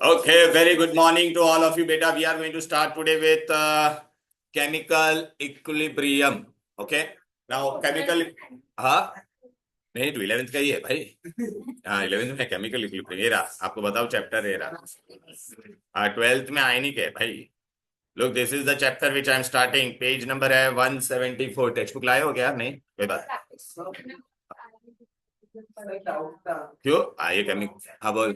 Okay, very good morning to all of you, beta. We are going to start today with chemical equilibrium. Okay. Now, chemical. हाँ नहीं तो 11th का ही है भाई. हाँ 11th में केमिकल इक्विलिब्रियम ये रहा. आपको बताओ चैप्टर ये रहा. हाँ 12th में आयनिक है भाई. लोग this is the chapter which I am starting. Page number है 174. टेक्स्ट बुक लाए हो क्या? नहीं कोई बात. क्यों आइए केमिकल. हाँ बोल.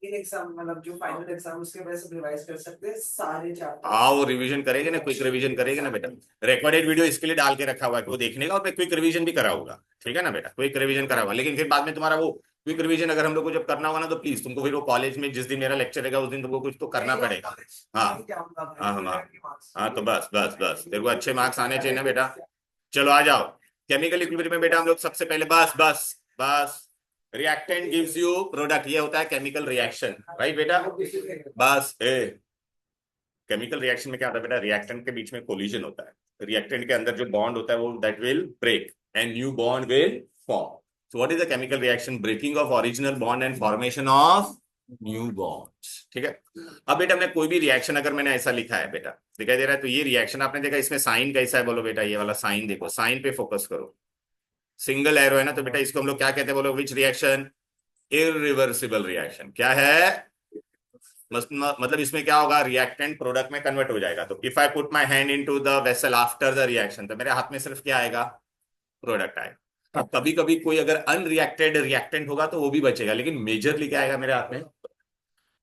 एग्जाम मतलब जो फाइनल एग्जाम उसके वजह से रिवाइज कर सकते हैं सारे चैप्टर. हाँ वो रिवीजन करेंगे ना, क्विक रिवीजन करेंगे ना बेटा. रिकॉर्डेड वीडियो इसके लिए डाल के रखा हुआ है वो देखने का, और मैं क्विक रिवीजन भी कराऊंगा. ठीक है ना बेटा, क्विक रिवीजन कराऊंगा. लेकिन फिर बाद में तुम्हारा वो क्विक रिवीजन अगर हम लोग को जब करना होगा ना, तो प्लीज तुमको फिर वो कॉलेज में जिस दिन मेरा लेक्चर रहेगा उस दिन तुमको कुछ तो करना पड़ेगा. हाँ हाँ हाँ हाँ. तो बस बस बस तेरे को अच्छे मार्क्स आने चाहिए ना बेटा. चलो आ जाओ. केमिकल इक्विलिब्रियम में बेटा हम लोग सबसे पहले बस बस बस रिएक्टेंट गिव्स यू प्रोडक्ट. ये होता है केमिकल रिएक्शन. राइट बेटा. बस केमिकल रिएक्शन में क्या होता है बेटा, रिएक्टेंट के बीच में कोलिजन होता है. रिएक्टेंट के अंदर जो बॉन्ड होता है वो that will break and new bond will form. So what is the chemical reaction? Breaking of original bond and formation of new bonds. ठीक है. अब बेटा मैं कोई भी रिएक्शन अगर मैंने ऐसा लिखा है बेटा, दिखाई दे रहा है, तो ये रिएक्शन आपने देखा इसमें साइन कैसा है? बोलो बेटा ये वाला साइन देखो, साइन पे फोकस करो. सिंगल एरो है ना, तो बेटा इसको हम लोग क्या कहते हैं? बोलो विच रिएक्शन? Irreversible reaction. क्या है? मतलब इसमें क्या होगा, रिएक्टेंट प्रोडक्ट में कन्वर्ट हो जाएगा. तो if I put my hand into the vessel after the reaction, तो मेरे हाथ में सिर्फ क्या आएगा? प्रोडक्ट आएगा. कभी कभी कोई अगर अनरिएक्टेड रिएक्टेंट होगा तो वो भी बचेगा, लेकिन मेजरली क्या आएगा मेरे हाथ में?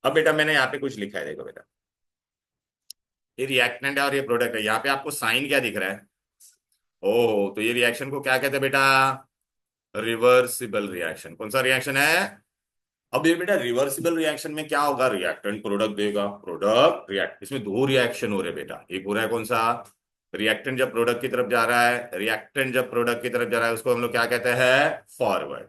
अब बेटा मैंने यहाँ पे कुछ लिखा है, देखो बेटा ये रिएक्टेंट है और ये प्रोडक्ट है. यहाँ पे आपको साइन क्या दिख रहा है? ओह, तो ये रिएक्शन को क्या कहते हैं बेटा? Reversible reaction. कौन सा रिएक्शन है? अब ये बेटा रिवर्सिबल रिएक्शन में क्या होगा? रिएक्टेंट प्रोडक्ट देगा, प्रोडक्ट रिएक्ट. इसमें दो रिएक्शन हो रहे बेटा. एक हो रहा है कौन सा? रिएक्टेंट जब प्रोडक्ट की तरफ जा रहा है, रिएक्टेंट जब प्रोडक्ट की तरफ जा रहा है उसको हम लोग क्या कहते हैं? फॉरवर्ड.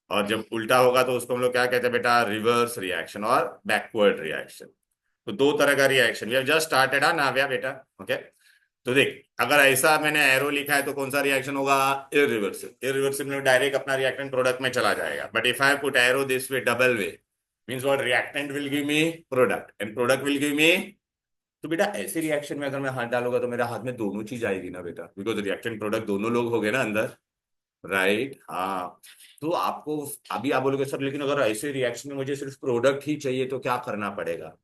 और जब उल्टा होगा तो उसको हम लोग क्या कहते हैं बेटा? रिवर्स रिएक्शन और बैकवर्ड रिएक्शन. तो दो तरह का reaction. We have just started ना नाव्या बेटा. ओके. तो देख अगर ऐसा मैंने एरो लिखा है तो कौन सा रिएक्शन होगा? इरिवर्सिबल. इरिवर्सिबल में डायरेक्ट अपना रिएक्टेंट प्रोडक्ट में चला जाएगा. But if I put arrow this way, double way, means what? Reactant will give me product and product will give me. तो बेटा ऐसे रिएक्शन में अगर मैं हाथ डालूंगा तो मेरे हाथ में दोनों चीज आएगी ना बेटा, बिकॉज रिएक्टेंट प्रोडक्ट दोनों लोग हो गए ना अंदर. राइट. हाँ. तो आपको अभी आप बोलोगे सर लेकिन अगर ऐसे रिएक्शन में मुझे सिर्फ प्रोडक्ट ही चाहिए तो क्या करना पड़ेगा?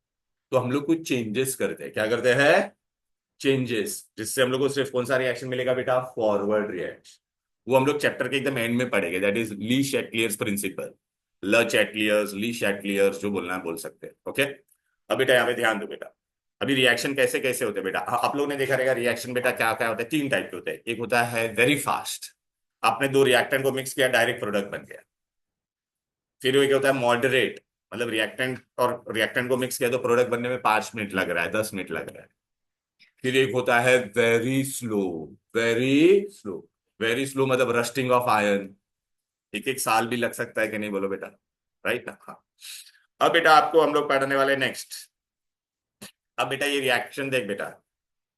तो हम लोग कुछ चेंजेस करते हैं. क्या करते हैं? चेंजेस. जिससे हम लोग को सिर्फ कौन सा रिएक्शन मिलेगा बेटा? Forward reaction. वो हम लोग चैप्टर के एकदम एंड में पढ़ेंगे. That is Le Chatelier's principle. Le Chatelier's, ली शैटलियर्स, जो बोलना है बोल सकते हैं. ओके. अब बेटा यहाँ पे ध्यान दो बेटा. अभी रिएक्शन कैसे कैसे होते हैं बेटा? आप लोग ने देखा रहेगा रिएक्शन बेटा क्या क्या होता है. तीन टाइप के होते हैं. एक होता है वेरी फास्ट. आपने दो रिएक्टेंट को मिक्स किया, डायरेक्ट प्रोडक्ट बन गया. फिर वो क्या होता है? मॉडरेट. मतलब रिएक्टेंट और रिएक्टेंट को मिक्स किया तो प्रोडक्ट बनने में 5 मिनट लग रहा है, 10 मिनट लग रहा है. फिर एक होता है very slow. Very slow. Very slow मतलब रस्टिंग ऑफ आयरन. एक एक साल भी लग सकता है कि नहीं, बोलो बेटा. राइट ना. हाँ. अब बेटा आपको हम लोग पढ़ने वाले नेक्स्ट. अब बेटा ये रिएक्शन देख बेटा.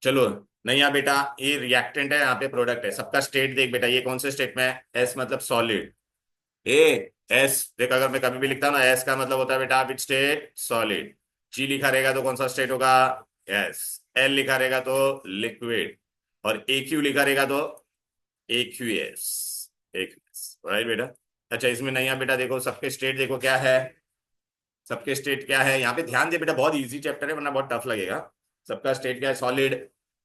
चलो. नहीं यहाँ बेटा ये रिएक्टेंट है, यहाँ पे प्रोडक्ट है. सबका स्टेट देख बेटा. ये कौन से स्टेट में है? एस मतलब सॉलिड. ए एस देख, अगर मैं कभी भी लिखता हूँ ना एस का मतलब होता है बेटा विच स्टेट? सॉलिड. जी लिखा रहेगा तो कौन सा स्टेट होगा? यस. एल लिखा रहेगा तो लिक्विड. और ए क्यू लिखा रहेगा तो एक्यूएस. एक्यूएस. राइट बेटा. अच्छा इसमें नहीं है बेटा. देखो सबके स्टेट देखो क्या है. सबके स्टेट क्या है यहाँ पे? ध्यान दे बेटा, बहुत इजी चैप्टर है वरना बहुत टफ लगेगा. सबका स्टेट क्या है? सॉलिड.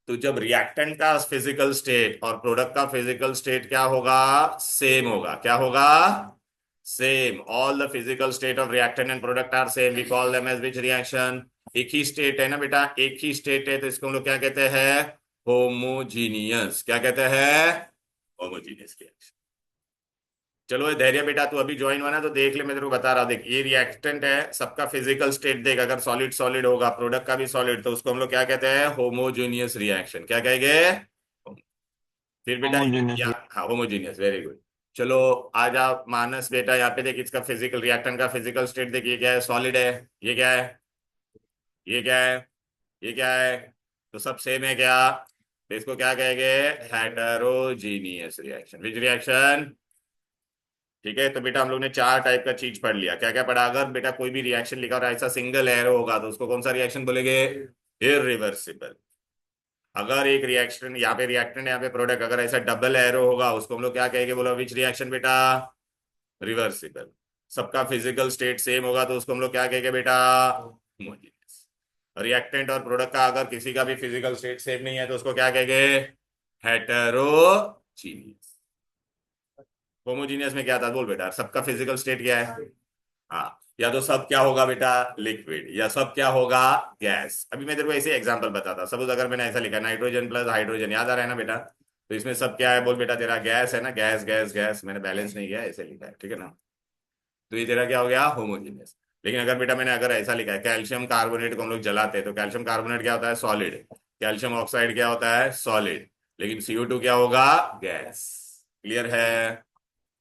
तो जब रिएक्टेंट का फिजिकल स्टेट और प्रोडक्ट का फिजिकल स्टेट क्या होगा? सेम होगा. क्या होगा? Same. All the physical state of reactant and product are same. We call them as which reaction? एक ही स्टेट है ना बेटा, एक ही स्टेट है तो इसको हम लोग क्या कहते हैं? होमोजीनियस. क्या कहते हैं? Homogeneous reaction. चलो ये धैर्य बेटा, तू अभी ज्वाइन हुआ ना तो देख ले, मैं तेरे को बता रहा हूँ. देख ये रिएक्टेंट है, सबका फिजिकल स्टेट देख. अगर सॉलिड सॉलिड होगा, प्रोडक्ट का भी सॉलिड, तो उसको हम लोग क्या कहते हैं? Homogeneous reaction. क्या कहेंगे? फिर बेटा होमोजेनियस. हाँ होमोजीनियस. Very good. चलो आ जा मानस बेटा. यहाँ पे देख इसका फिजिकल रिएक्टेंट का फिजिकल स्टेट देख. ये क्या है? सॉलिड है. ये क्या है? ये क्या है? ये क्या है? तो सब सेम है क्या? तो इसको क्या कहेंगे? Heterogeneous reaction. Which reaction? ठीक है, तो बेटा हम लोग ने 4 टाइप का चीज पढ़ लिया। क्या क्या पढ़ा? अगर बेटा कोई भी रिएक्शन लिखा और ऐसा सिंगल एरो होगा तो उसको कौन सा रिएक्शन बोलेंगे? इररिवर्सिबल। अगर एक रिएक्शन यहाँ पे रिएक्टेंट यहाँ पे प्रोडक्ट, अगर ऐसा डबल एरो होगा उसको हम लोग क्या कहेंगे? बोलो विच रिएक्शन बेटा? रिवर्सिबल। सबका फिजिकल स्टेट सेम होगा तो उसको हम लोग क्या कहेंगे बेटा? होमोजेनियस। रिएक्टेंट और प्रोडक्ट का अगर किसी का भी फिजिकल स्टेट सेम नहीं है तो उसको क्या कहेंगे? हेटेरोजीनियस। होमोजीनियस में क्या था? बोल बेटा, सबका फिजिकल स्टेट क्या है? हाँ। या तो सब क्या होगा बेटा? लिक्विड, या सब क्या होगा? गैस। अभी मैं तेरे को ऐसे एग्जांपल बताता। सपोज अगर मैंने ऐसा लिखा नाइट्रोजन प्लस हाइड्रोजन, याद आ रहा है ना बेटा? तो इसमें सब क्या है? बोल बेटा, तेरा गैस है ना, गैस गैस गैस। मैंने बैलेंस नहीं किया, ऐसे लिखा है, ठीक है ना? तो ये तेरा क्या हो गया? होमोजीनियस। लेकिन अगर बेटा मैंने अगर ऐसा लिखा है कैल्शियम कार्बोनेट को हम लोग जलाते हैं तो कैल्शियम कार्बोनेट क्या होता है? सॉलिड। कैल्शियम ऑक्साइड क्या होता है? सॉलिड। लेकिन CO2 क्या होगा? गैस। क्लियर है?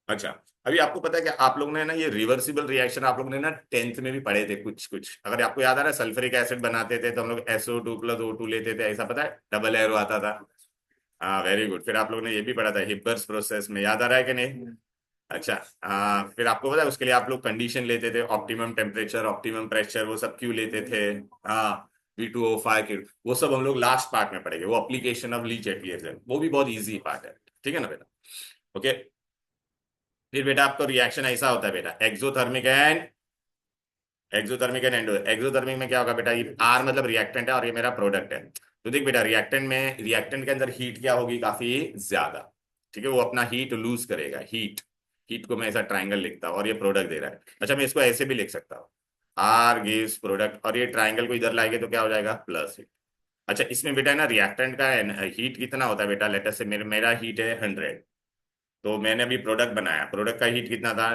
अच्छा। अभी आपको पता है कि आप लोग ने ना ये रिवर्सिबल रिएक्शन आप लोग ने ना 10th में भी पढ़े थे कुछ कुछ। अगर आपको याद आ रहा है, सल्फ्यूरिक एसिड बनाते थे तो हम लोग SO2 प्लस O2 लेते थे, ऐसा पता है? डबल एरो आता था। हाँ, वेरी गुड। फिर आप लोग ने ये भी पढ़ा था हिब्बर्स प्रोसेस में, याद आ रहा है कि नहीं? अच्छा। हाँ, फिर आपको पता है उसके लिए आप लोग कंडीशन लेते थे, ऑप्टिमम टेम्परेचर, ऑप्टिमम प्रेशर, वो सब क्यों लेते थे? हाँ, V2O5 की वो सब हम लोग लास्ट पार्ट में पढ़ेंगे। वो एप्लीकेशन ऑफ लीच एटलियर, वो भी बहुत इजी पार्ट है, ठीक है ना बेटा? ओके। फिर बेटा आपको रिएक्शन ऐसा होता है बेटा, एक्सोथर्मिक एंड एंडो। एक्सोथर्मिक में क्या होगा बेटा? ये R मतलब रिएक्टेंट है और ये मेरा प्रोडक्ट है। तो देख बेटा, रिएक्टेंट के अंदर हीट क्या होगी? काफी ज्यादा। ठीक है, वो अपना हीट लूज करेगा। हीट हीट को मैं ऐसा ट्राइंगल लिखता हूँ और ये प्रोडक्ट दे रहा है। अच्छा, मैं इसको ऐसे भी लिख सकता हूँ, R गिव्स प्रोडक्ट, और ये ट्राइंगल को इधर लाएंगे तो क्या हो जाएगा? Plus heat. अच्छा, इसमें बेटा है ना रिएक्टेंट का हीट कितना होता है बेटा? लेटर से मेरा हीट है 100। तो मैंने अभी प्रोडक्ट बनाया, प्रोडक्ट का हीट कितना था?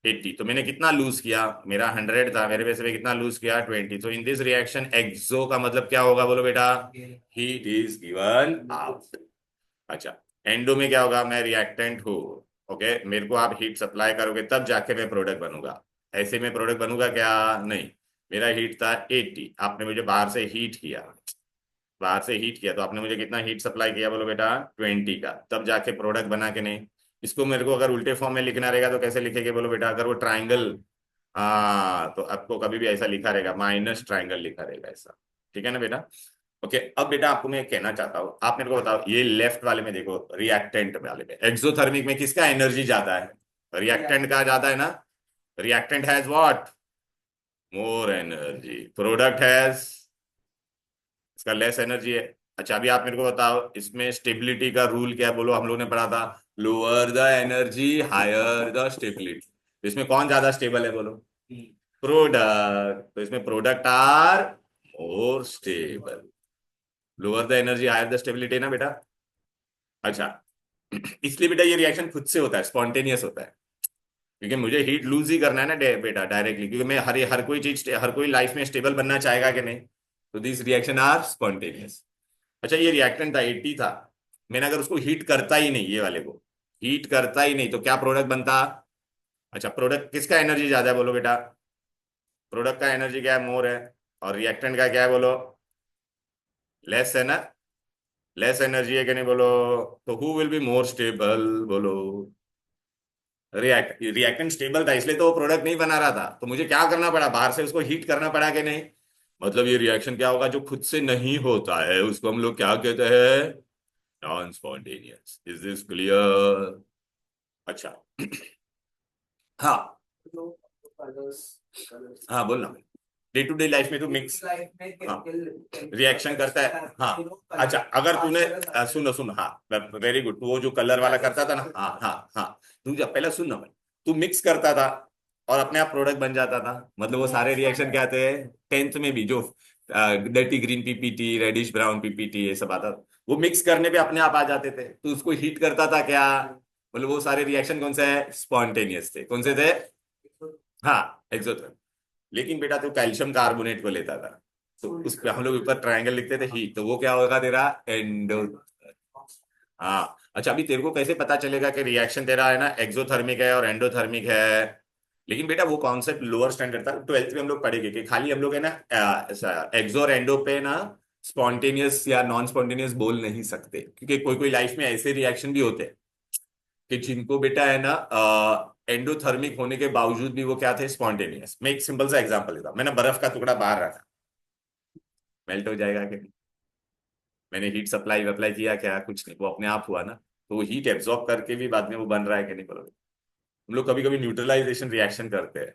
80। तो मैंने कितना लूज किया? मेरा 100 था, मेरे वैसे में कितना लूज किया? 20। तो इन दिस रिएक्शन एक्सो का मतलब क्या होगा? बोलो बेटा। Heat is given out. अच्छा। एंडो में क्या होगा? मैं रिएक्टेंट हूँ। ओके, मेरे को आप हीट सप्लाई करोगे तब जाके मैं प्रोडक्ट बनूंगा। ऐसे में प्रोडक्ट बनूंगा क्या? नहीं। मेरा हीट था 80, आपने मुझे बाहर से हीट किया तो आपने मुझे कितना हीट सप्लाई किया? बोलो बेटा 20 का, तब जाके प्रोडक्ट बना के नहीं। इसको मेरे को अगर उल्टे फॉर्म में लिखना रहेगा तो कैसे लिखेंगे? बोलो बेटा, अगर वो ट्राइंगल, तो आपको कभी भी ऐसा लिखा रहेगा, माइनस ट्राइंगल लिखा रहेगा ऐसा। ठीक है ना बेटा? ओके। अब बेटा आपको मैं कहना चाहता हूँ, आप मेरे को बताओ, ये लेफ्ट वाले में देखो, रिएक्टेंट वाले में एक्सोथर्मिक में किसका एनर्जी ज्यादा है? रिएक्टेंट का ज्यादा है ना? Reactant has what? More energy. Product has, इसका लेस एनर्जी है। अच्छा, अभी आप मेरे को बताओ, इसमें स्टेबिलिटी का रूल क्या है? बोलो, हम लोग ने पढ़ा था, lower the energy higher the stability. तो इसमें कौन ज्यादा स्टेबल है? बोलो प्रोडक्ट। तो इसमें product are more stable. Lower the energy higher the stability ना बेटा? अच्छा। इसलिए बेटा ये रिएक्शन खुद से होता है, स्पॉन्टेनियस होता है, क्योंकि मुझे हीट लूज ही करना है ना बेटा डायरेक्टली, क्योंकि मैं हर कोई चीज, हर कोई लाइफ में स्टेबल बनना चाहेगा कि नहीं? तो दिस रिएक्शन आर स्पॉन्टेनियस। अच्छा, ये रिएक्टेंट था 80 था, मैंने अगर उसको हीट करता ही नहीं, ये वाले को हीट करता ही नहीं तो क्या प्रोडक्ट बनता? अच्छा, प्रोडक्ट किसका एनर्जी ज्यादा है? बोलो बेटा। प्रोडक्ट का एनर्जी क्या है? मोर है। और रिएक्टेंट का क्या है? बोलो लेस है ना? लेस एनर्जी है कि नहीं? बोलो। तो who will be more stable? बोलो रिएक्टेंट स्टेबल था इसलिए तो वो प्रोडक्ट नहीं बना रहा था, तो मुझे क्या करना पड़ा? बाहर से उसको हीट करना पड़ा कि नहीं? मतलब ये रिएक्शन क्या होगा? जो खुद से नहीं होता है उसको हम लोग क्या कहते हैं? Non spontaneous. Is this clear? अच्छा। हाँ। कलर्स कलर्स हाँ, बोलना। डे टू डे लाइफ में तो मिक्स, लाइफ में हाँ, केमिकल रिएक्शन करता है। हाँ। अच्छा, अगर तूने सुनो सुनो, हाँ, वेरी गुड, तू वो जो कलर वाला करता था ना, हाँ हाँ हाँ, तू जब पहले सुन ना भाई, तू मिक्स करता था और अपने आप प्रोडक्ट बन जाता था। मतलब वो सारे रिएक्शन क्या थे? 10th में भी जो dirty green PPT, reddish brown PPT, ये सब आता था, वो मिक्स करने पे अपने आप आ जाते थे। तो उसको हीट करता था क्या? मतलब वो सारे रिएक्शन कौन से है? स्पॉन्टेनियस थे। कौन से थे? हाँ, एक्सोथर्म। लेकिन बेटा तू कैल्शियम कार्बोनेट को लेता था तो उस पे हम लोग ऊपर ट्रायंगल लिखते थे हीट, तो वो क्या होगा तेरा? एंडो। हाँ। अच्छा, अभी तेरे को कैसे पता चलेगा कि रिएक्शन तेरा है ना एक्सोथर्मिक है और एंडोथर्मिक है? लेकिन बेटा वो कॉन्सेप्ट लोअर स्टैंडर्ड था, 12th में हम लोग पढ़ेंगे कि खाली हम लोग है ना एक्सो और एंडो पे ना स्पॉन्टेनियस या नॉन स्पॉन्टेनियस बोल नहीं सकते, क्योंकि कोई कोई लाइफ में ऐसे रिएक्शन भी होते हैं कि जिनको बेटा है ना एंडोथर्मिक होने के बावजूद भी वो क्या थे, स्पॉन्टेनियस। मैं एक सिंपल सा एग्जांपल देता हूं। मैंने बर्फ का टुकड़ा बाहर रखा, मेल्ट हो जाएगा कि नहीं? मैंने हीट सप्लाई अप्लाई किया क्या? कुछ नहीं, वो अपने आप हुआ ना। तो वो हीट एब्जॉर्ब करके भी बाद में वो बन रहा है कि नहीं, बोलोगे? हम लोग कभी कभी न्यूट्रलाइजेशन रिएक्शन करते हैं,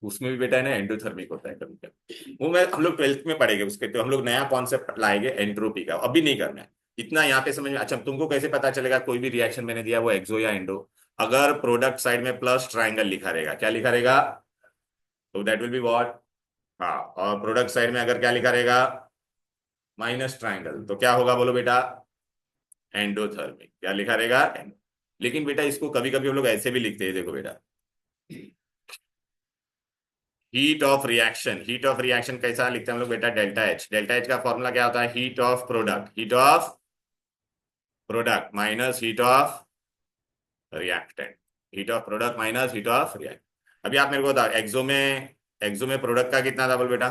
उसमें भी बेटा है ना एंडोथर्मिक होता है कभी कभी। वो मैं हम लोग 12th में पढ़ेंगे उसके, तो हम लोग नया कॉन्सेप्ट लाएंगे एंट्रोपी का, अभी नहीं करना है इतना यहाँ पे समझ में। अच्छा, तुमको कैसे पता चलेगा कोई भी रिएक्शन मैंने दिया वो एक्सो या एंडो? अगर प्रोडक्ट साइड में प्लस ट्राइंगल लिखा रहेगा, क्या लिखा रहेगा? तो दैट विल बी व्हाट? हाँ, और प्रोडक्ट साइड में अगर क्या लिखा रहेगा? माइनस ट्राइंगल, तो क्या होगा बोलो बेटा? एंडोथर्मिक। क्या लिखा रहेगा? लेकिन बेटा इसको कभी कभी हम लोग ऐसे भी लिखते हैं, देखो बेटा, heat of reaction. Heat of reaction कैसा लिखते हैं हम लोग बेटा? Delta H. डेल्टा एच का फॉर्मूला क्या होता है? Heat of product, heat of product minus heat of reactant. Heat of product minus heat of react. अभी आप मेरे को बताओ, एक्सो में प्रोडक्ट का कितना था बोल बेटा?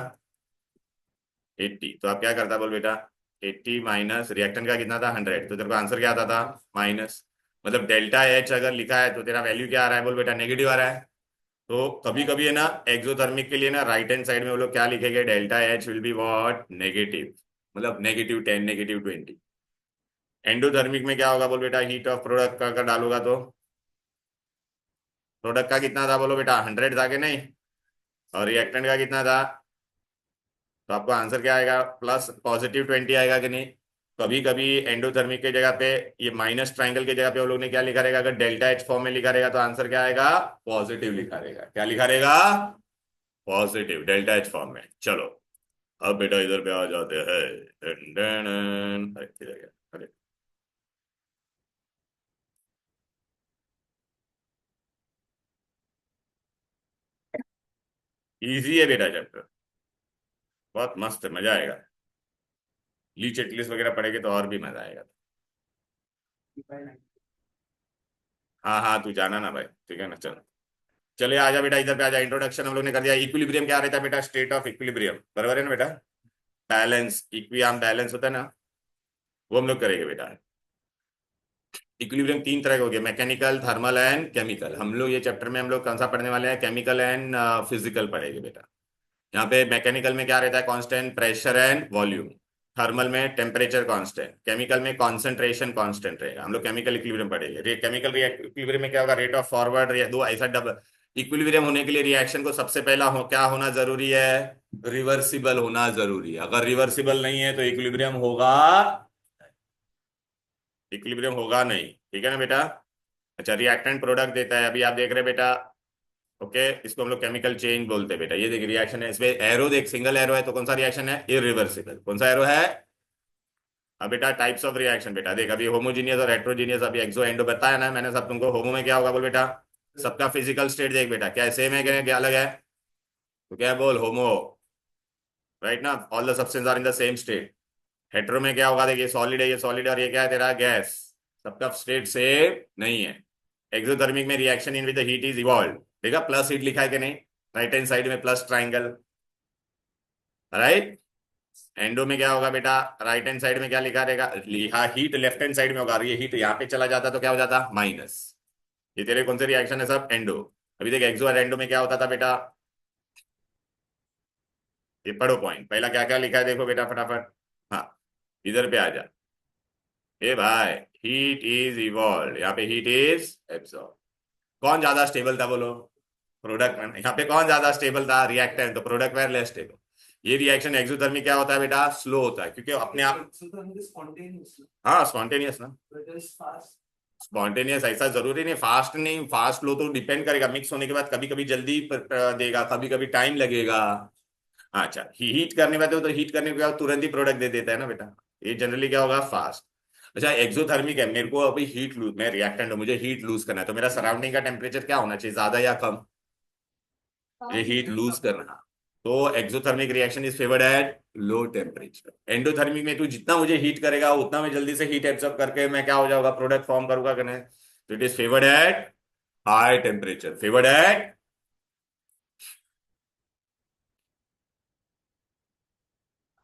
80। तो आप क्या करता बोल बेटा? 80 माइनस रिएक्टेंट का कितना था? 100। तो तेरे को आंसर क्या आता था? माइनस। मतलब डेल्टा एच अगर लिखा है तो तेरा वैल्यू क्या आ रहा है बोल बेटा? नेगेटिव आ रहा है। तो कभी कभी है ना एक्सोथर्मिक के लिए ना राइट हैंड साइड में वो लोग क्या लिखेंगे? Delta H will be what? Negative. मतलब -10 -20। एंडोथर्मिक में क्या होगा बोल बेटा? हीट ऑफ प्रोडक्ट का अगर डालूंगा तो प्रोडक्ट का कितना था बोलो बेटा? 100 था कि नहीं? और रिएक्टेंट का कितना था? तो आपको आंसर क्या आएगा? प्लस +20 आएगा कि नहीं? कभी कभी एंडोथर्मिक के जगह पे ये माइनस ट्राइंगल के जगह पे वो लोग ने क्या लिखा रहेगा? अगर डेल्टा एच फॉर्म में लिखा रहेगा तो आंसर क्या आएगा? पॉजिटिव लिखा रहेगा। क्या लिखा रहेगा? पॉजिटिव, डेल्टा एच फॉर्म में। चलो, अब बेटा इधर पे आ जाते हैं। Done, done, done. अरे किधर गया? अरे, इजी है बेटा चैप्टर, बहुत मस्त है, मजा आएगा। ली चेकलिस्ट वगैरह पढ़ेगे तो और भी मजा आएगा। हाँ हाँ, तू जाना ना भाई, ठीक है ना? चलो, चले आजा बेटा, इधर पे आजा। इंट्रोडक्शन हम लोग ने कर दिया। इक्विलिब्रियम क्या रहता है बेटा? स्टेट ऑफ इक्विलिब्रियम, बराबर है ना बेटा? बैलेंस, इक्वियाम बैलेंस होता है ना, वो हम लोग करेंगे बेटा। इक्विलिब्रियम तीन तरह के हो गए, मैकेनिकल, थर्मल एंड केमिकल। हम लोग ये चैप्टर में हम लोग कौन सा पढ़ने वाले हैं? केमिकल एंड फिजिकल पढ़ेंगे बेटा। यहाँ पे मैकेनिकल में क्या रहता है? Constant pressure and volume. Thermal में टेम्परेचर कांस्टेंट। केमिकल में कॉन्सेंट्रेशन कांस्टेंट रहेगा। हम लोग केमिकल इक्विलिब्रियम पढ़ेंगे। केमिकल इक्विलिब्रियम में क्या होगा? रेट ऑफ फॉरवर्ड दो ऐसा डबल। इक्विलिब्रियम होने के लिए रिएक्शन को सबसे पहला क्या होना जरूरी है? रिवर्सिबल होना जरूरी है। अगर रिवर्सिबल नहीं है तो इक्विलिब्रियम होगा, इक्विलिब्रियम होगा नहीं। ठीक है ना बेटा? अच्छा, रिएक्टेंट प्रोडक्ट देता है, अभी आप देख रहे हैं बेटा। ओके, इसको हम लोग केमिकल चेंज बोलते हैं बेटा। ये देख रिएक्शन है, इसमें एरो देख, सिंगल एरो है तो कौन सा रिएक्शन है? इरिवर्सिबल। कौन सा एरो है? अब बेटा टाइप्स ऑफ रिएक्शन बेटा देख, अभी होमोजीनियस और हेट्रोजीनियस, अभी एक्सो एंडो बताया ना मैंने सब तुमको। होमो में क्या होगा बोल बेटा? सबका फिजिकल स्टेट देख बेटा, क्या सेम है क्या अलग है? तो क्या है बोल? होमो, राइट ना? All the substance are in the same state. Hetero में क्या होगा? देखिए सॉलिड है, ये सॉलिड है, और ये क्या है तेरा? गैस। सबका स्टेट सेम नहीं है। एक्सोथर्मिक में reaction in with the heat is evolve. देखा प्लस हीट लिखा है कि नहीं? राइट हैंड साइड में प्लस ट्राइंगल, राइट। एंडो में क्या होगा बेटा? राइट हैंड साइड में क्या लिखा रहेगा? लिखा हीट लेफ्ट हैंड साइड में होगा, और ये हीट यहाँ पे चला जाता तो क्या हो जाता? माइनस। ये तेरे कौन से रिएक्शन है? सब एंडो। अभी देख एक्सो और एंडो में क्या होता था बेटा? ये पढ़ो पॉइंट, पहला क्या क्या लिखा है देखो बेटा फटाफट। हाँ, इधर पे आ जा। ए भाई, हीट इज इवॉल्व, यहाँ पे हीट इज एब्सॉर्ब। कौन ज्यादा स्टेबल था बोलो? प्रोडक्ट। यहाँ पे कौन ज्यादा स्टेबल था? रिएक्टेंट। तो प्रोडक्ट वेर लेस स्टेबल। ये रिएक्शन एक्सोथर्मिक क्या होता है बेटा? स्लो होता है, क्योंकि अपने आप। spontaneous, हाँ, स्पॉन्टेनियस ना। but it's fast. स्पॉन्टेनियस ऐसा जरूरी नहीं, फास्ट नहीं, फास्ट लो तो डिपेंड करेगा मिक्स होने के बाद, कभी कभी जल्दी देगा, कभी कभी टाइम लगेगा। अच्छा, हीट करने में तो हीट करने के बाद तुरंत ही प्रोडक्ट दे देता है ना बेटा। ये जनरली क्या होगा? फास्ट। अच्छा, एक्सोथर्मिक है, मेरे को अभी हीट लूज, मैं रिएक्टेंट हूँ, मुझे हीट लूज करना है, तो मेरा सराउंडिंग का टेम्परेचर क्या होना चाहिए? ज्यादा या कम? मुझे हीट लूज करना। तो exothermic reaction is favoured at low temperature. Endothermic में तू जितना मुझे हीट करेगा उतना मैं जल्दी से हीट एब्सॉर्ब करके मैं क्या हो जाऊंगा? प्रोडक्ट फॉर्म करूंगा करने। तो it is favoured at high temperature, favoured at.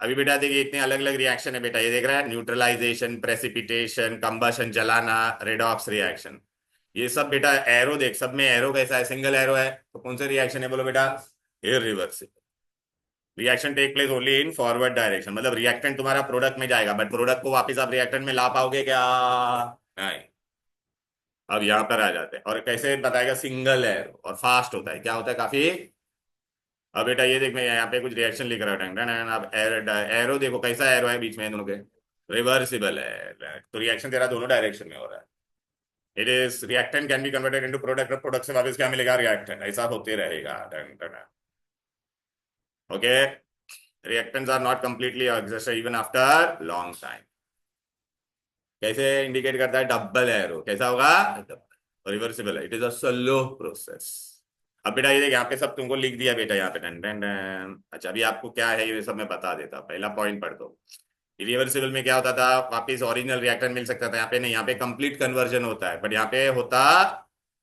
अभी बेटा देखिए इतने अलग अलग रिएक्शन है बेटा, ये देख रहा है? न्यूट्रलाइजेशन, प्रेसिपिटेशन, कंबशन जलाना, रेडॉक्स रिएक्शन। ये सब बेटा एरो देख, सब में एरो कैसा है, सिंगल एरो है, तो कौन सा रिएक्शन है बोलो बेटा, irreversible. Reaction take place only in forward direction, मतलब रिएक्टेंट तुम्हारा प्रोडक्ट में जाएगा, बट प्रोडक्ट को वापस आप रिएक्टेंट में ला पाओगे क्या, नहीं। अब यहां पर आ जाते हैं, और कैसे बताएगा, सिंगल एरो और फास्ट होता है, क्या होता है काफी। अब बेटा ये देख, मैं यहाँ पे कुछ रिएक्शन लिख रहा हूँ, टंग टंग, अब एरो देखो कैसा एरो है बीच में दोनों के, रिवर्सिबल है, तो रिएक्शन तेरा दोनों डायरेक्शन में हो रहा है। It is reactant can be converted into product, और प्रोडक्ट से वापस क्या मिलेगा, रिएक्टेंट, ऐसा होते रहेगा। Okay, reactants are not completely exist even after long time. कैसे इंडिकेट करता है, डबल एरो, कैसा होगा, रिवर्सिबल है, it is a slow process. अब बेटा ये देख, यहाँ पे सब तुमको लिख दिया बेटा, यहाँ पे डन डन डन। अच्छा, अभी आपको क्या है ये सब मैं बता देता, पहला पॉइंट पढ़ दो। इरिवर्सिबल में क्या होता था, वापिस ओरिजिनल रिएक्टेंट मिल सकता था, यहाँ पे नहीं, यहाँ पे कंप्लीट कन्वर्जन होता है, बट यहाँ पे होता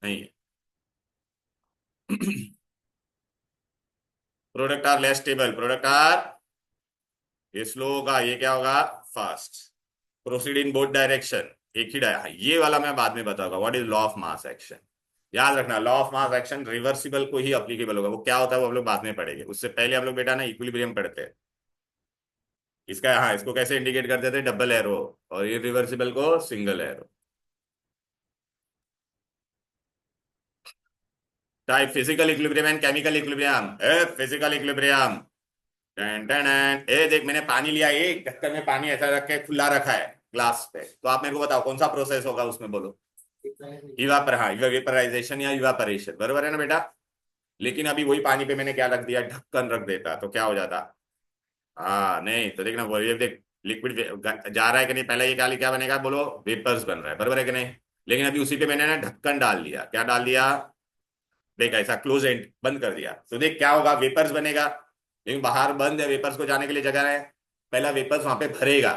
नहीं है। Product are less stable, product are, ये स्लो होगा, ये क्या होगा, fast. Proceed in both direction, एक ही ये वाला मैं बाद में बताऊंगा, what is law of mass action. याद रखना, law of mass action reversible को ही अप्लीकेबल होगा, वो क्या होता है वो हम लोग बाद में पढ़ेंगे, उससे पहले हम लोग बेटा ना इक्विलिब्रियम पढ़ते हैं। इसका, हाँ, इसको कैसे इंडिकेट करते थे, डबल एरो, और ये रिवर्सिबल को single arrow. Type physical equilibrium and chemical equilibrium. Physical equilibrium, ए देख, मैंने पानी लिया, एक ढक्कन में पानी ऐसा रख के खुला रखा है ग्लास पे, तो आप मेरे को बताओ कौन सा प्रोसेस होगा उसमें, बोलो। इवापर, हाँ, वेपराइजेशन या इवापरेशन, बरोबर है ना बेटा। लेकिन अभी वही पानी पे मैंने क्या रख दिया, ढक्कन रख देता तो क्या हो जाता, हाँ नहीं, तो देखना वो, ये देख, लिक्विड जा रहा है कि नहीं, पहले ये क्या बनेगा, बोलो, वेपर्स बन रहा है, बरोबर है कि नहीं। लेकिन अभी उसी पे मैंने ना ढक्कन डाल दिया, क्या डाल दिया, देख ऐसा क्लोज एंड बंद कर दिया, तो देख क्या होगा, वेपर्स बनेगा। लेकिन बाहर बंद है, वेपर्स को जाने के लिए जगह है, पहला वेपर्स वहां पे भरेगा,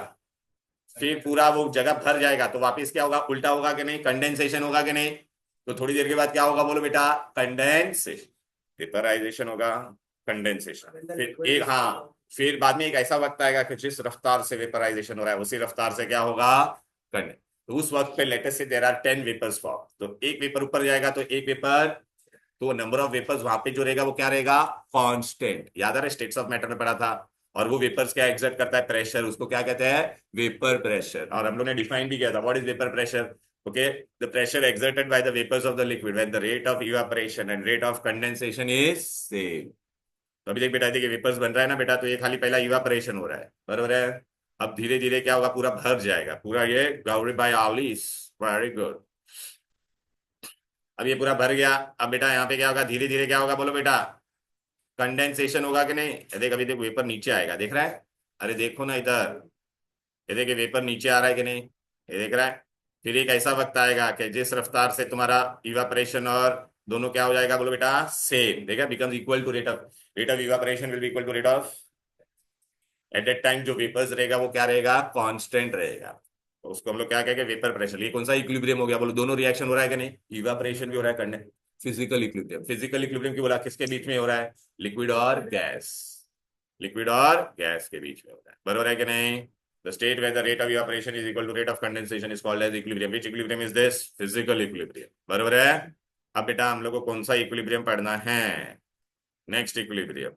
फिर पूरा वो जगह भर जाएगा, तो वापस क्या होगा, उल्टा होगा कि नहीं, कंडेंसेशन होगा कि नहीं। तो थोड़ी देर के बाद क्या होगा, बोलो बेटा, कंडेंसेशन, वेपराइजेशन होगा, कंडेंसेशन, फिर एक, हाँ, फिर बाद में एक ऐसा वक्त आएगा कि जिस रफ्तार से वेपराइजेशन हो रहा है उसी रफ्तार से क्या होगा, कंडेंस। तो उस वक्त पे लेटेस्ट से देयर आर 10 वेपर्स फॉर्म, तो एक वेपर ऊपर जाएगा तो एक वेपर, तो नंबर ऑफ वेपर्स वहां पे जो रहेगा वो क्या रहेगा, कांस्टेंट। याद आ रहा है, स्टेट्स ऑफ मैटर में पढ़ा था। और वो वेपर्स क्या एग्जर्ट करता है, प्रेशर, उसको क्या कहते हैं, वेपर प्रेशर। और हम लोग ने डिफाइन भी किया था, what is vapour pressure. Okay, the pressure exerted by the vapors of the liquid when the rate of evaporation and rate of condensation is same। तो अभी देख बेटा, देखिए वेपर्स बन रहा है ना बेटा, तो ये खाली पहला इवापोरेशन हो रहा है, बरोबर है। अब धीरे धीरे क्या होगा, पूरा भर जाएगा, पूरा ये गाउडेड बाय आलिस, वेरी गुड। अब ये पूरा भर गया, अब बेटा यहाँ पे क्या होगा, धीरे धीरे क्या होगा, बोलो बेटा, कंडेंसेशन होगा कि नहीं। ये देख, अभी देख वेपर नीचे आएगा, देख रहा है, अरे देखो ना इधर, ये देख वेपर नीचे आ रहा है कि नहीं, ये देख रहा है। फिर एक ऐसा वक्त आएगा कि जिस रफ्तार से तुम्हारा इवापोरेशन और दोनों क्या हो जाएगा, बोलो बेटा, सेम, देखा, becomes equal to rate of evaporation will be equal to rate of, at that time जो वेपर्स रहेगा वो क्या रहेगा, कांस्टेंट रहेगा। तो उसको हम लोग क्या कहेंगे, वेपर प्रेशर। ये कौन सा इक्विलिब्रियम हो गया, बोलो, दोनों रिएक्शन हो रहा है कि नहीं, इवापोरेशन भी हो रहा है, करने, फिजिकल इक्विलिब्रियम। फिजिकल इक्विलिब्रियम की बोला, किसके बीच में हो रहा है, लिक्विड और गैस, लिक्विड और गैस के बीच में हो रहा है, बरोबर है कि नहीं। The state where the rate of evaporation is equal to rate of condensation is called as equilibrium. Which equilibrium is this, physical equilibrium, बरोबर है। अब बेटा हम लोग को कौन सा इक्विलिब्रियम पढ़ना है, नेक्स्ट इक्विलिब्रियम।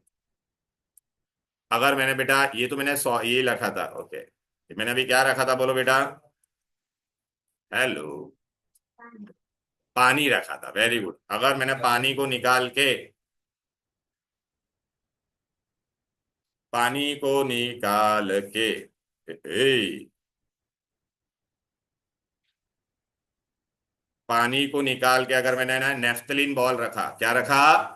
अगर मैंने बेटा, ये तो मैंने ये रखा था, ओके, मैंने अभी क्या रखा था, बोलो बेटा, हेलो, पानी रखा था, वेरी गुड। अगर मैंने पानी को निकाल के, पानी को निकाल के, ए, पानी को निकाल के अगर मैंने ना नेफ्थलीन बॉल रखा, क्या रखा,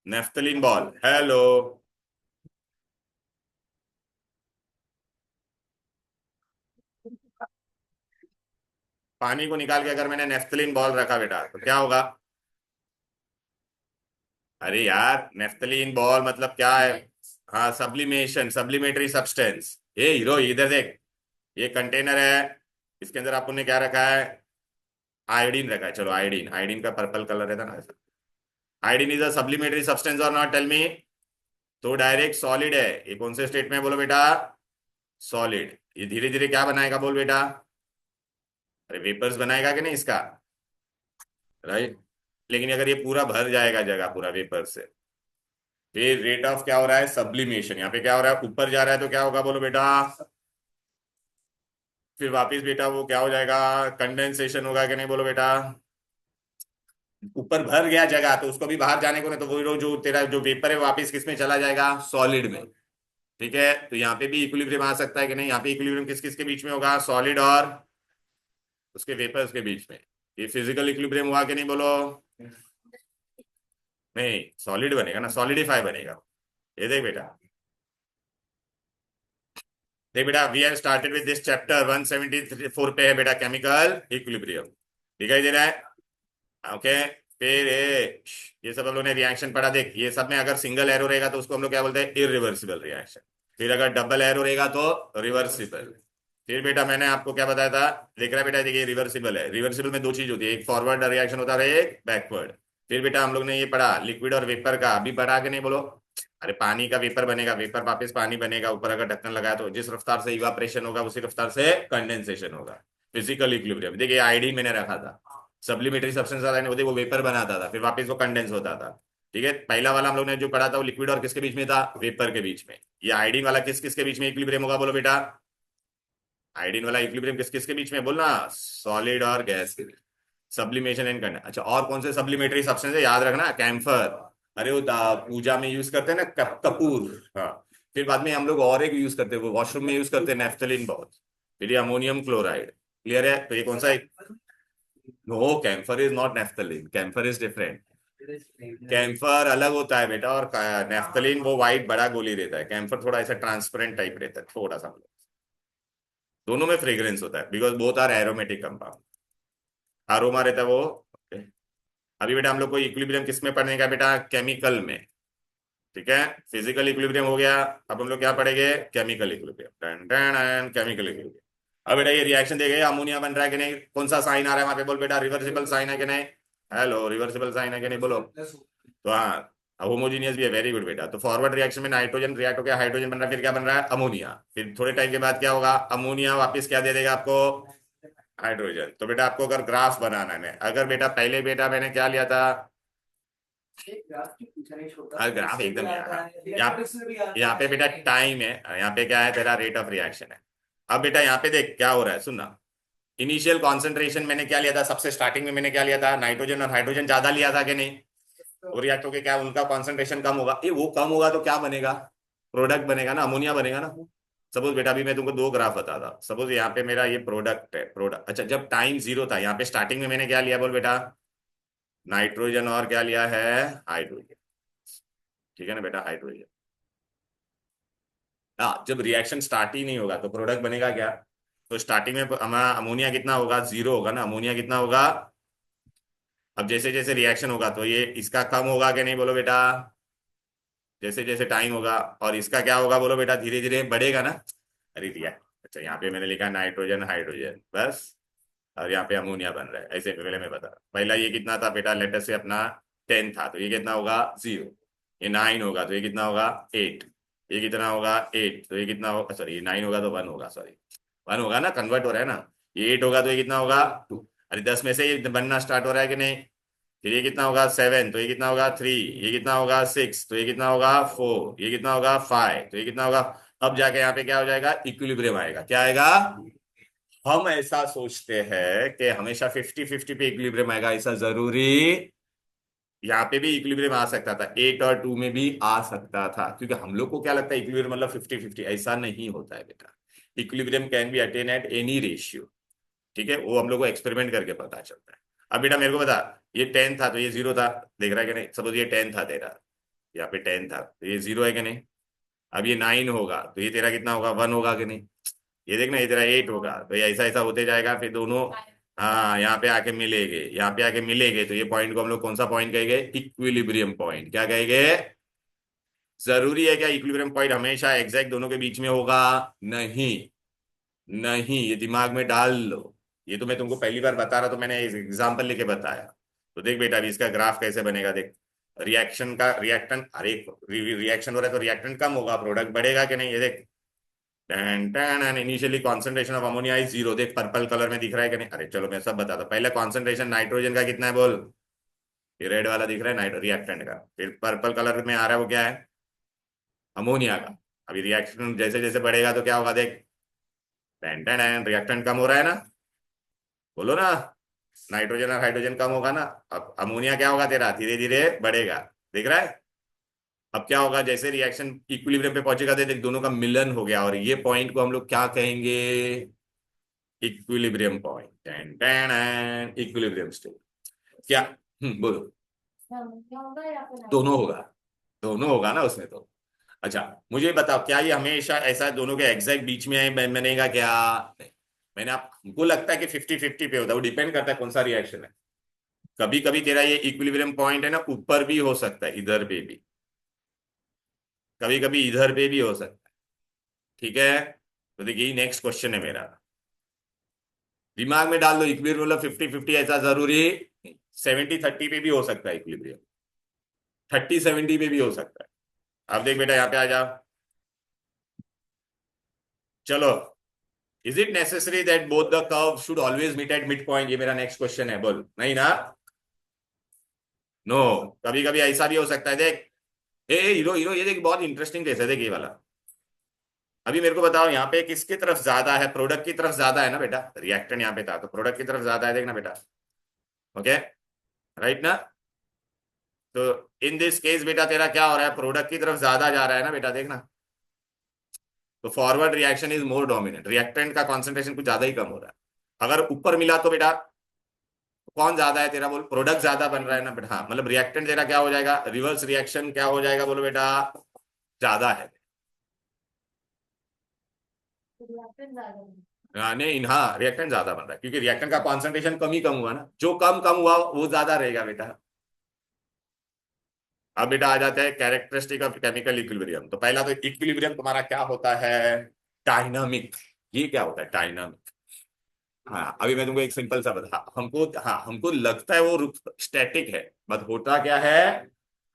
नेफ्थलीन बॉल, हेलो, पानी को निकाल के अगर मैंने नेफ्थलीन बॉल रखा बेटा, तो क्या होगा, अरे यार, नेफ्थलीन बॉल मतलब क्या है, हाँ, सब्लिमेशन, सब्लिमेटरी सब्सटेंस। ये हीरो इधर देख, ये कंटेनर है, इसके अंदर आपने ने क्या रखा है, आयोडीन रखा है, चलो आयोडीन, आयोडीन का पर्पल कलर रहता ना, आयोडीन इज अ सब्लिमेटरी सब्सटेंस और नॉट, टेल मी। तो डायरेक्ट सॉलिड है, ये कौन से स्टेट में है, बोलो बेटा, सॉलिड। ये धीरे धीरे क्या बनाएगा, बोल बेटा, अरे वेपर्स बनाएगा कि नहीं इसका, राइट। लेकिन अगर ये पूरा भर जाएगा जगह पूरा वेपर से, फिर रेट ऑफ क्या हो रहा है, सब्लिमेशन। यहाँ पे क्या हो रहा है, ऊपर जा रहा है तो क्या होगा बोलो बेटा, फिर वापिस बेटा वो क्या हो जाएगा, कंडेंसेशन होगा कि नहीं बोलो बेटा। ऊपर भर गया जगह तो उसको भी बाहर जाने को नहीं, तो वो जो तेरा जो वेपर है वापिस किस में चला जाएगा, सॉलिड में। ठीक है, तो यहाँ पे भी इक्विलिब्रियम आ सकता है कि नहीं, यहाँ पे इक्विलिब्रियम किस किस के बीच में होगा, सॉलिड और उसके वेपर्स के बीच में। ये फिजिकल इक्विलिब्रियम हुआ कि नहीं बोलो, नहीं सॉलिड बनेगा ना, सॉलिडिफाई बनेगा। ये देख बेटा, देख बेटा, we have started with this chapter 174 पे है बेटा, केमिकल इक्विलिब्रियम। दिखाई दे रहा है, ओके। फिर ये सब हम लोग ने रिएक्शन पढ़ा, देख ये सब में अगर सिंगल एरो रहेगा तो उसको हम लोग क्या बोलते हैं, इरिवर्सिबल रिएक्शन। फिर अगर डबल एरो रहेगा तो रिवर्सिबल। फिर बेटा मैंने आपको क्या बताया था, देख रहा है बेटा, देखिए रिवर्सिबल है, रिवर्सिबल में दो चीज होती है, एक फॉरवर्ड रिएक्शन होता है, एक बैकवर्ड। फिर बेटा हम लोग ने ये पढ़ा लिक्विड और वेपर का, अभी पढ़ा के नहीं बोलो, अरे पानी का वेपर बनेगा, वेपर वापस पानी बनेगा, ऊपर अगर ढक्कन लगाया तो जिस रफ्तार से इवापरेशन होगा उसी रफ्तार से कंडेंसेशन होगा। फिजिकल इक्विलिब्रियम, देखिए आईडी मैंने रखा था, सब्लिमेटरी सब्सटेंस होते वो वेपर बनाता था, फिर वापस वो कंडेंस होता था। ठीक है, पहला वाला हम लोग ने जो पढ़ा था वो लिक्विड और किसके बीच में था, वेपर के बीच में। ये आयोडीन वाला किस किस के बीच में इक्विलिब्रियम होगा बोलो बेटा, आयोडीन वाला इक्विलिब्रियम किस किस के बीच में बोलना, सॉलिड और गैस के बीच। Sublimation and condense. अच्छा, और कौन से सब्लिमेटरी सब्सटेंस है याद रखना, कैम्फर, अरे वो पूजा में यूज करते हैं ना, कपूर, हाँ। फिर बाद में हम लोग और एक यूज करते हैं, वो वॉशरूम में यूज करते हैं, नेफ्थलीन बहुत। फिर ये अमोनियम क्लोराइड, क्लियर है, तो ये कौन सा, no camphor is not naphthalene, camphor is different. Camphor अलग होता है बेटा, और नेफ्थलीन वो वाइट बड़ा गोली रहता है, कैम्फर थोड़ा ऐसा ट्रांसपेरेंट टाइप रहता है थोड़ा सा। दोनों में फ्रेग्रेंस होता है, because both are aromatic compound, aroma रहता है वो। okay। अभी बेटा हम लोग को इक्विलिब्रियम किस में पढ़ने का बेटा, केमिकल में। ठीक है, फिजिकल इक्विलिब्रियम हो गया, अब हम लोग क्या पढ़ेंगे, केमिकल इक्विलिब्रियम, केमिकल इक्विलिब्रियम। अब बेटा ये रिएक्शन देखे, अमोनिया बन रहा है कि नहीं, कौन सा साइन आ रहा है वहां पे बोल बेटा, रिवर्सिबल साइन है कि नहीं, हेलो रिवर्सिबल साइन है कि नहीं बोलो। तो हाँ, होमोजीनियस भी है, वेरी गुड बेटा। तो फॉरवर्ड रिएक्शन में नाइट्रोजन रिएक्ट हो गया, हाइड्रोजन बन रहा है, फिर क्या बन रहा है, अमोनिया। फिर थोड़े टाइम के बाद क्या होगा, अमोनिया वापस क्या दे देगा आपको, हाइड्रोजन। तो बेटा आपको अगर ग्राफ बनाना है, अगर बेटा पहले बेटा मैंने क्या लिया था, ग्राफ एकदम यहाँ पे बेटा टाइम है, यहाँ पे क्या है तेरा, रेट ऑफ रिएक्शन है। अब बेटा यहाँ पे देख क्या हो रहा है, सुनना। इनिशियल कॉन्सेंट्रेशन मैंने क्या लिया था, सबसे स्टार्टिंग में मैंने क्या लिया था, नाइट्रोजन और हाइड्रोजन ज्यादा लिया था कि नहीं। वो रिएक्ट होके क्या उनका कॉन्सेंट्रेशन कम होगा, ये वो कम होगा तो क्या बनेगा, प्रोडक्ट बनेगा ना, अमोनिया बनेगा ना। सपोज बेटा अभी मैं तुमको दो ग्राफ बता था, सपोज यहाँ पे मेरा ये प्रोडक्ट है, प्रोडक्ट। अच्छा, जब टाइम जीरो था यहाँ पे स्टार्टिंग में मैंने क्या लिया बोल बेटा, नाइट्रोजन और क्या लिया है, हाइड्रोजन। ठीक है ना बेटा, हाइड्रोजन। हाँ, जब रिएक्शन स्टार्ट ही नहीं होगा तो प्रोडक्ट बनेगा क्या, तो स्टार्टिंग में हमारा अमोनिया कितना होगा, जीरो होगा ना, अमोनिया कितना होगा। अब जैसे जैसे रिएक्शन होगा तो ये इसका कम होगा कि नहीं बोलो बेटा, जैसे जैसे टाइम होगा, और इसका क्या होगा बोलो बेटा, धीरे धीरे बढ़ेगा ना। अरे दिया, अच्छा यहाँ पे मैंने लिखा नाइट्रोजन हाइड्रोजन बस, और यहाँ पे अमोनिया बन रहा है, ऐसे पहले मैं बता, पहला ये कितना था बेटा, लेटर से अपना 10 था, तो ये कितना होगा, 0। ये 9 होगा तो ये कितना होगा, 8। ये कितना होगा, 8, तो ये कितना होगा, सॉरी ये 9 होगा तो 1 होगा, सॉरी 1 होगा ना, कन्वर्ट हो रहा है ना। ये 8 होगा तो ये कितना होगा, 2। अरे 10 में से ये बनना स्टार्ट हो रहा है कि नहीं। फिर ये कितना होगा, 7, तो ये कितना होगा, 3। ये कितना होगा, 6, तो ये कितना होगा, 4। ये कितना होगा, 5, तो ये कितना होगा। अब जाके यहाँ पे क्या हो जाएगा, इक्विलिब्रियम आएगा, क्या आएगा। हम ऐसा सोचते हैं कि हमेशा 50-50 पे इक्विलिब्रियम आएगा, ऐसा जरूरी, यहाँ पे भी इक्विलिब्रियम आ सकता था, 8 और 2 में भी आ सकता था, क्योंकि हम लोग को क्या लगता है इक्विलिब्रियम मतलब 50-50, ऐसा नहीं होता है बेटा। Equilibrium can be attain at any ratio. ठीक है, वो हम लोग को एक्सपेरिमेंट करके पता चलता है। अब बेटा मेरे को बता, ये 10 था तो ये 0 था, देख रहा है कि नहीं, सपोज ये 10 था तेरा, यहाँ पे 10 था तो ये 0 है कि नहीं। अब ये 9 होगा तो ये तेरा कितना होगा, 1 होगा कि नहीं। ये देखना, ये तेरा 8 होगा तो ये ऐसा ऐसा होते जाएगा, फिर दोनों हाँ यहाँ पे आके मिलेंगे, यहाँ पे आके मिलेंगे, तो ये पॉइंट को हम लोग कौन सा पॉइंट कहेंगे, इक्विलिब्रियम पॉइंट। क्या कहेंगे, जरूरी है क्या इक्विलिब्रियम पॉइंट हमेशा एग्जैक्ट दोनों के बीच में होगा, नहीं, नहीं, ये दिमाग में डाल लो। ये तो मैं तुमको पहली बार बता रहा, तो मैंने एग्जाम्पल लेके बताया। तो देख बेटा अभी इसका ग्राफ कैसे बनेगा, देख रिएक्शन का रिएक्टेंट, अरे रिएक्शन हो रहा है तो रिएक्टेंट कम होगा, प्रोडक्ट बढ़ेगा कि नहीं, ये देख and initially concentration of ammonia is zero. देख पर्पल कलर में दिख रहा है कि नहीं? अरे चलो मैं सब बताता हूं। पहले कॉन्सेंट्रेशन नाइट्रोजन का कितना है बोल? ये रेड वाला दिख रहा है नाइट्रो रिएक्टेंट का। फिर पर्पल कलर में आ रहा है वो क्या है? अमोनिया का। अभी रिएक्शन जैसे जैसे बढ़ेगा तो क्या होगा देख, टेन टेन रिएक्टेंट कम हो रहा है ना, बोलो ना। नाइट्रोजन और हाइड्रोजन कम होगा ना, अब अमोनिया क्या होगा तेरा? धीरे धीरे बढ़ेगा। दिख रहा है? अब क्या होगा जैसे रिएक्शन इक्विलिब्रियम पे पहुंचेगा तो देख दोनों का मिलन हो गया, और ये पॉइंट को हम लोग क्या कहेंगे? Equilibrium point. Ten ten equilibrium state. क्या? बोलो। दोनों होगा। दोनों होगा ना उसमें तो। अच्छा मुझे बताओ, क्या ये हमेशा ऐसा दोनों के एग्जैक्ट बीच में बनेगा क्या? मैंने आप हमको लगता है कि 50-50 पे होता है, वो डिपेंड करता है कौन सा रिएक्शन है। कभी कभी तेरा ये इक्विलिब्रियम पॉइंट है ना ऊपर भी हो सकता है, इधर पे भी, कभी कभी इधर पे भी हो सकता है। ठीक है, तो देखिए नेक्स्ट क्वेश्चन है मेरा, दिमाग में डाल दो। इक्विलिब्रियम मतलब 50-50 ऐसा जरूरी? 70-30 पे भी हो सकता है इक्विलिब्रियम, 30-70 पे भी हो सकता है। अब देख बेटा यहाँ पे आ जा। चलो, is it necessary that both the curve should always meet at mid point? ये मेरा नेक्स्ट क्वेश्चन है, बोल। नहीं ना? नो, कभी कभी ऐसा भी हो सकता है। देख ए हीरो हीरो, ये देख बहुत इंटरेस्टिंग केस है, देख ये वाला। अभी मेरे को बताओ यहाँ पे किसकी तरफ ज्यादा है? प्रोडक्ट की तरफ ज्यादा है ना बेटा, रिएक्टेंट यहाँ पे था तो प्रोडक्ट की तरफ ज्यादा है, देखना बेटा। ओके, राइट ना? तो इन दिस केस बेटा तेरा क्या हो रहा है? प्रोडक्ट की तरफ ज्यादा जा रहा है ना बेटा, देखना। तो forward reaction is more dominant, reactant का कॉन्सेंट्रेशन कुछ ज्यादा ही कम हो रहा है। अगर ऊपर मिला तो बेटा कौन ज्यादा है तेरा? बोल, प्रोडक्ट ज्यादा बन रहा है ना बेटा। हाँ मतलब रिएक्टेंट तेरा क्या हो जाएगा? रिवर्स रिएक्शन क्या हो जाएगा बोलो बेटा? ज्यादा है। हाँ नहीं, हाँ रिएक्टेंट ज्यादा बन रहा है क्योंकि रिएक्टेंट का कॉन्सेंट्रेशन कम ही कम हुआ ना, जो कम कम हुआ वो ज्यादा रहेगा बेटा। अब बेटा आ जाते हैं कैरेक्टरिस्टिक ऑफ केमिकल इक्विलिब्रियम। तो पहला तो इक्विलिब्रियम तुम्हारा क्या होता है? डायनामिक। ये क्या होता है? डायनामिक। हाँ अभी मैं तुमको एक सिंपल सा बता, हमको हाँ हमको लगता है वो स्टैटिक है, बट होता क्या है?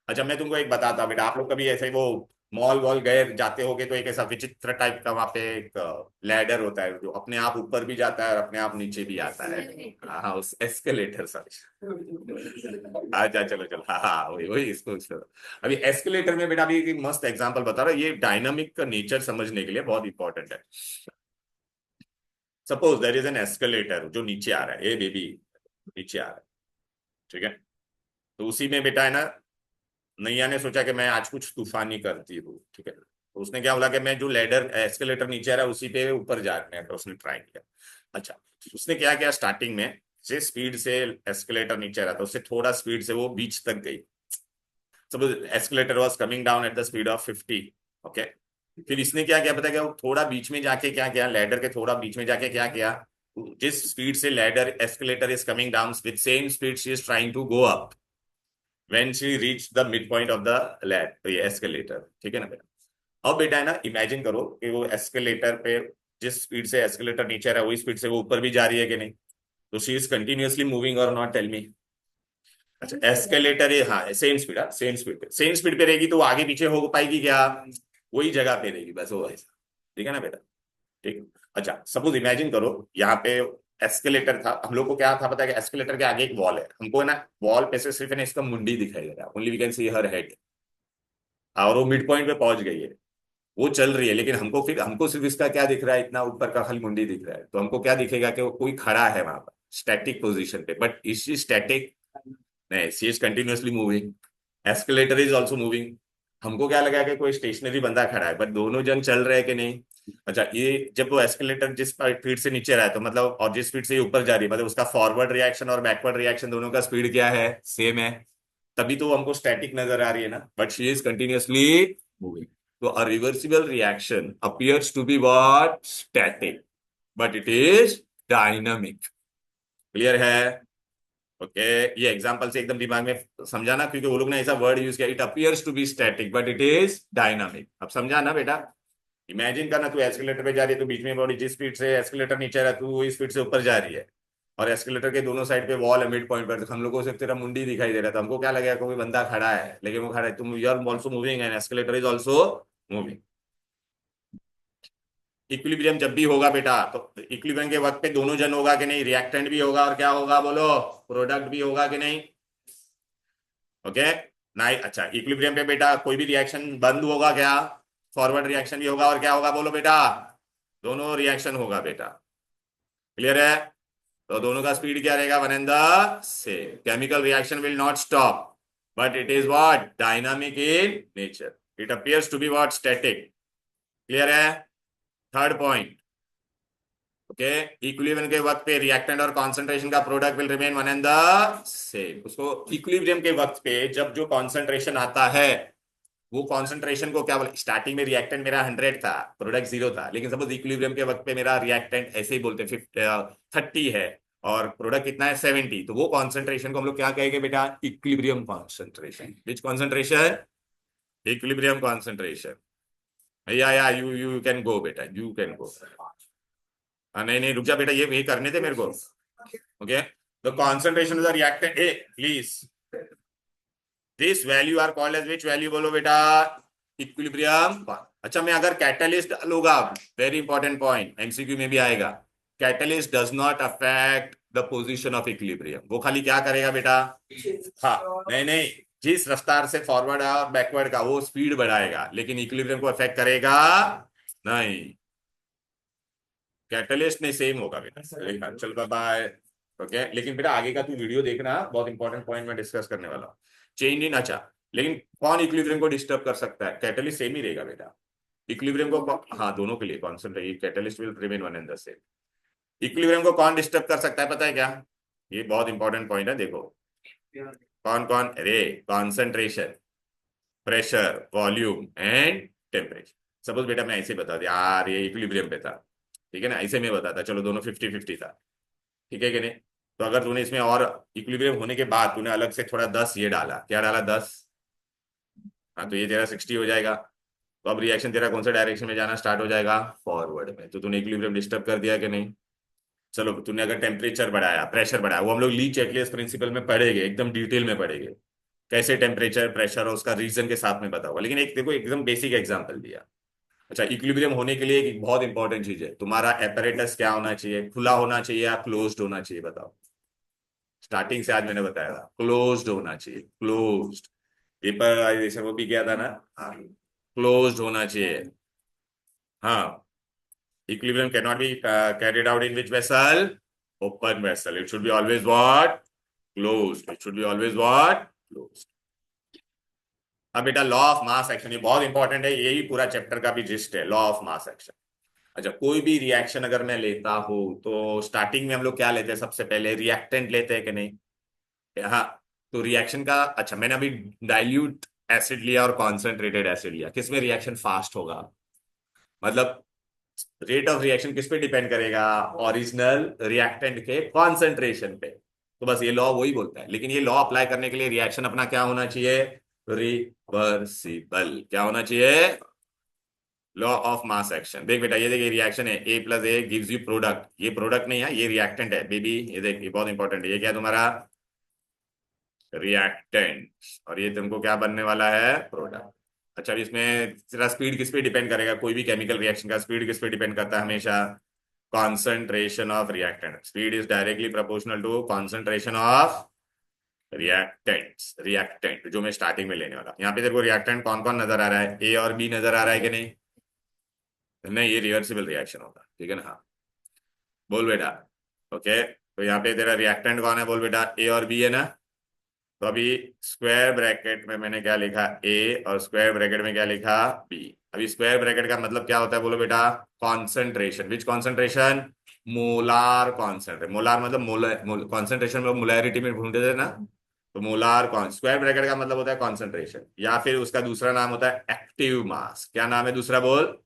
अच्छा मैं तुमको एक बताता हूँ बेटा, आप लोग कभी ऐसे वो मॉल वॉल गए जाते होगे तो एक ऐसा विचित्र टाइप का वहां पे एक लैडर होता है जो अपने आप ऊपर भी जाता है और अपने आप नीचे भी आता है। हाँ उस एस्केलेटर, सॉरी। अच्छा चलो चलो, हाँ हाँ वही वही इसको छोड़ो। अभी एस्केलेटर में बेटा अभी एक मस्त एग्जांपल बता रहा हूँ, ये डायनामिक का नेचर समझने के लिए बहुत इंपॉर्टेंट है। Suppose there is an escalator जो नीचे आ रहा है, ए बेबी नीचे आ रहा है, ठीक है? तो उसी में बेटा है ना, नैया ने सोचा कि मैं आज कुछ तूफानी करती हूँ, ठीक है? तो उसने क्या बोला कि मैं जो लेडर एस्केलेटर नीचे आ रहा है उसी पे ऊपर जाने का उसने ट्राई किया। अच्छा, उसने क्या किया स्टार्टिंग में, जिस स्पीड से एस्केलेटर नीचे आ रहा था उससे थोड़ा स्पीड से वो बीच तक गई। Suppose escalator was coming down at the speed of 50। Okay, फिर इसने क्या किया पता है क्या? वो थोड़ा बीच में जाके क्या किया, लेडर के थोड़ा बीच में जाके क्या किया, जिस स्पीड से ladder escalator is coming down with same speed she is trying to go up when she reach the mid point of the ladder, तो ये एस्केलेटर, ठीक है ना बेटा? अब बेटा है ना, इमेजिन करो कि वो एस्केलेटर पे जिस स्पीड से एस्केलेटर नीचे आ रहा है वही स्पीड से वो ऊपर भी जा रही है कि नहीं? तो शी इज कंटिन्यूअसली मूविंग और नॉट? Tell me. अच्छा एस्केलेटर है, हाँ सेम स्पीड, हाँ सेम स्पीड पे, सेम स्पीड पे रहेगी तो वो आगे पीछे हो पाएगी क्या? वही जगह पे रहेगी बस, वो ऐसा। ठीक है ना बेटा? ठीक। अच्छा सपोज इमेजिन करो यहाँ पे एस्केलेटर था, हम लोग को क्या था पता है कि एस्केलेटर के आगे एक वॉल है, हमको है ना वॉल पे से सिर्फ है ना इसका मुंडी दिखाई दे रहा है, only we can see her head. और वो मिड पॉइंट पे पहुंच गई है, वो चल रही है, लेकिन हमको सिर्फ इसका क्या दिख रहा है? इतना ऊपर का खाली मुंडी दिख रहा है, तो हमको क्या दिखेगा कि वो कोई खड़ा है वहां पर स्टैटिक पोजीशन पे, बट इज शी स्टैटिक? नहीं, she is continuously moving, escalator is also moving. हमको क्या लगा कि कोई स्टेशनरी बंदा खड़ा है, बट दोनों जन चल रहे हैं कि नहीं? अच्छा, ये जब वो एस्केलेटर जिस स्पीड से नीचे रहा है तो मतलब, और जिस स्पीड से ये ऊपर जा रही है मतलब उसका फॉरवर्ड रिएक्शन और बैकवर्ड रिएक्शन दोनों का स्पीड क्या है? सेम है। तभी तो वो हमको स्टैटिक नजर आ रही है ना, but she is continuously moving. तो a reversible reaction appears to be what? Static, but it is dynamic। Clear है? ओके, ये एग्जांपल से एकदम दिमाग में समझाना, क्योंकि वो लोग ने ऐसा वर्ड यूज किया, it appears to be static but it is dynamic. अब समझा ना बेटा? इमेजिन करना, तू एस्केलेटर पे जा रही है तो बीच में बॉडी जिस स्पीड से एस्केलेटर नीचे रहा तू वही स्पीड से ऊपर जा रही है, और एस्केलेटर के दोनों साइड पे वॉल है मिड पॉइंट पर, तो हम लोगों को सिर्फ तेरा मुंडी दिखाई दे रहा था, हमको क्या लगेगा कोई बंदा खड़ा है, लेकिन वो खड़ा है, तुम you are also moving and escalator is also moving. Equilibrium जब भी होगा बेटा तो इक्विलिब्रियम के वक्त पे दोनों जन होगा कि नहीं, रिएक्टेंट भी होगा और क्या होगा बोलो, प्रोडक्ट भी होगा कि नहीं। ओके नहीं, अच्छा इक्विलिब्रियम पे बेटा कोई भी रिएक्शन बंद होगा क्या, फॉरवर्ड रिएक्शन भी होगा और क्या होगा बोलो बेटा, दोनों रिएक्शन होगा बेटा। क्लियर है, तो दोनों का स्पीड क्या रहेगा, one and the same. Chemical reaction will not stop but it is what, dynamic in nature, it appears to be what, static. Clear है। थर्ड पॉइंट, ओके, इक्विलिब्रियम के वक्त पे रिएक्टेंट और कॉन्सेंट्रेशन का product will remain one and the same. उसको equilibrium के वक्त पे जब जो कॉन्सेंट्रेशन आता है वो कॉन्सेंट्रेशन को क्या बोले, स्टार्टिंग में रिएक्टेंट मेरा 100 था, प्रोडक्ट 0 था, लेकिन सपोज इक्विलिब्रियम के वक्त पे मेरा रिएक्टेंट ऐसे ही बोलते हैं 30 है और प्रोडक्ट कितना है 70, तो वो कॉन्सेंट्रेशन को हम लोग क्या कहेंगे बेटा, इक्विलिब्रियम कॉन्सेंट्रेशन। विच कॉन्सेंट्रेशन, इक्विलिब्रियम कॉन्सेंट्रेशन। या यू कैन गो बेटा, यू कैन गो। नहीं नहीं रुक जा बेटा, ये करने थे मेरे को। Okay, the concentration of the reactant, A please, this value are called as, which value बोलो बेटा, इक्विलिब्रियम। अच्छा मैं अगर कैटलिस्ट डालूंगा, वेरी इंपॉर्टेंट पॉइंट, एमसीक्यू में भी आएगा, catalyst does not affect the position of equilibrium. वो खाली क्या करेगा बेटा, हाँ नहीं नहीं, जिस रफ्तार से फॉरवर्ड और बैकवर्ड का वो स्पीड बढ़ाएगा, लेकिन इक्विलिब्रियम को अफेक्ट करेगा नहीं। कैटलिस्ट नहीं, सेम होगा बेटा। चल बाय। ओके, लेकिन बेटा आगे का तू वीडियो देखना, बहुत इंपॉर्टेंट पॉइंट मैं डिस्कस करने वाला हूँ। चेंज इन, अच्छा लेकिन कौन इक्विलिब्रियम को डिस्टर्ब कर सकता है, कैटलिस्ट सेम ही रहेगा बेटा। इक्विलिब्रियम को, हाँ दोनों के लिए कॉन्स्टेंट है, catalyst will remain one and the same. Equilibrium को कौन डिस्टर्ब कर सकता है पता है क्या, ये बहुत इंपॉर्टेंट पॉइंट है, देखो कौन कौन, अरे concentration, pressure, volume and temperature. Suppose बेटा मैं ऐसे बता दिया यार ये इक्विलिब्रियम पे था, ठीक है ना, ऐसे में बताता चलो दोनों 50-50 था, ठीक है कि नहीं। तो अगर तूने इसमें और इक्विलिब्रियम होने के बाद तूने अलग से थोड़ा 10 ये डाला, क्या डाला 10, हाँ तो ये तेरा 60 हो जाएगा। तो अब रिएक्शन तेरा कौन सा डायरेक्शन में जाना स्टार्ट हो जाएगा, फॉरवर्ड में। तो तूने इक्विलिब्रियम डिस्टर्ब कर दिया कि नहीं। चलो तूने अगर टेम्परेचर बढ़ाया, प्रेशर बढ़ाया, वो हम लोग ली चेकलिस्ट प्रिंसिपल में पढ़ेंगे, एकदम डिटेल में पढ़ेंगे कैसे टेम्परेचर प्रेशर और उसका रीजन के साथ में बता हुआ, लेकिन एक देखो एकदम बेसिक एग्जांपल दिया। अच्छा इक्विलिब्रियम होने के लिए एक बहुत इंपॉर्टेंट चीज है, तुम्हारा एपरेटस क्या होना चाहिए, खुला होना चाहिए या क्लोज्ड होना चाहिए, बताओ। स्टार्टिंग से आज मैंने बताया था क्लोज्ड होना चाहिए, क्लोज्ड। पेपर वो भी किया था ना, हाँ क्लोज्ड होना चाहिए। हाँ, equilibrium cannot be carried out in which vessel, open vessel, it should be always what, closed, it should be always what, closed। अब बेटा लॉ ऑफ मास एक्शन, ये बहुत इंपॉर्टेंट है, यही पूरा चैप्टर का भी जिस्ट है, लॉ ऑफ मास एक्शन। अच्छा कोई भी रिएक्शन अगर मैं लेता हूं तो स्टार्टिंग में हम लोग क्या लेते हैं, सबसे पहले रिएक्टेंट लेते हैं कि नहीं, हाँ। तो रिएक्शन का, अच्छा मैंने अभी डाइल्यूट एसिड लिया और कॉन्सेंट्रेटेड एसिड लिया, किसमें रिएक्शन फास्ट होगा, मतलब रेट ऑफ रिएक्शन किस पे डिपेंड करेगा, ओरिजिनल रिएक्टेंट के कॉन्सेंट्रेशन पे। तो बस ये लॉ वही बोलता है, लेकिन ये लॉ अप्लाई करने के लिए रिएक्शन अपना क्या होना चाहिए, रिवर्सिबल। क्या होना चाहिए, लॉ ऑफ मास एक्शन। देख बेटा ये देखिए रिएक्शन है, A plus A gives you product, ये प्रोडक्ट नहीं है ये रिएक्टेंट है बेबी, ये देख ये बहुत इंपॉर्टेंट है, ये क्या है तुम्हारा रिएक्टेंट, और ये तुमको क्या बनने वाला है, प्रोडक्ट। अच्छा अब इसमें तेरा स्पीड किस पे डिपेंड करेगा, कोई भी केमिकल रिएक्शन का स्पीड किस पे डिपेंड करता है हमेशा, concentration of reactant, speed is directly proportional to concentration of reactant जो मैं स्टार्टिंग में लेने वाला। यहाँ पे तेरे को रिएक्टेंट कौन कौन नजर आ रहा है, ए और बी नजर आ रहा है कि नहीं, नहीं ये रिवर्सिबल रिएक्शन होगा, ठीक है ना, हाँ बोल बेटा। ओके तो यहाँ पे तेरा रिएक्टेंट कौन है, बोल बेटा ए और बी है ना। तो अभी स्क्वायर ब्रैकेट में मैंने क्या लिखा, ए, और स्क्वायर ब्रैकेट में क्या लिखा, बी। अभी स्क्वायर ब्रैकेट का मतलब क्या होता है बोलो बेटा, कॉन्सेंट्रेशन, विच कॉन्सेंट्रेशन, मोलार कॉन्सेंट्रेशन, मोलार मतलब मोलर कॉन्सेंट्रेशन में मोलैरिटी में ढूंढते थे ना, तो मोलार कॉन, स्क्वायर ब्रैकेट का मतलब होता है कॉन्सेंट्रेशन, या फिर उसका दूसरा नाम होता है एक्टिव मास। क्या नाम है दूसरा बोल,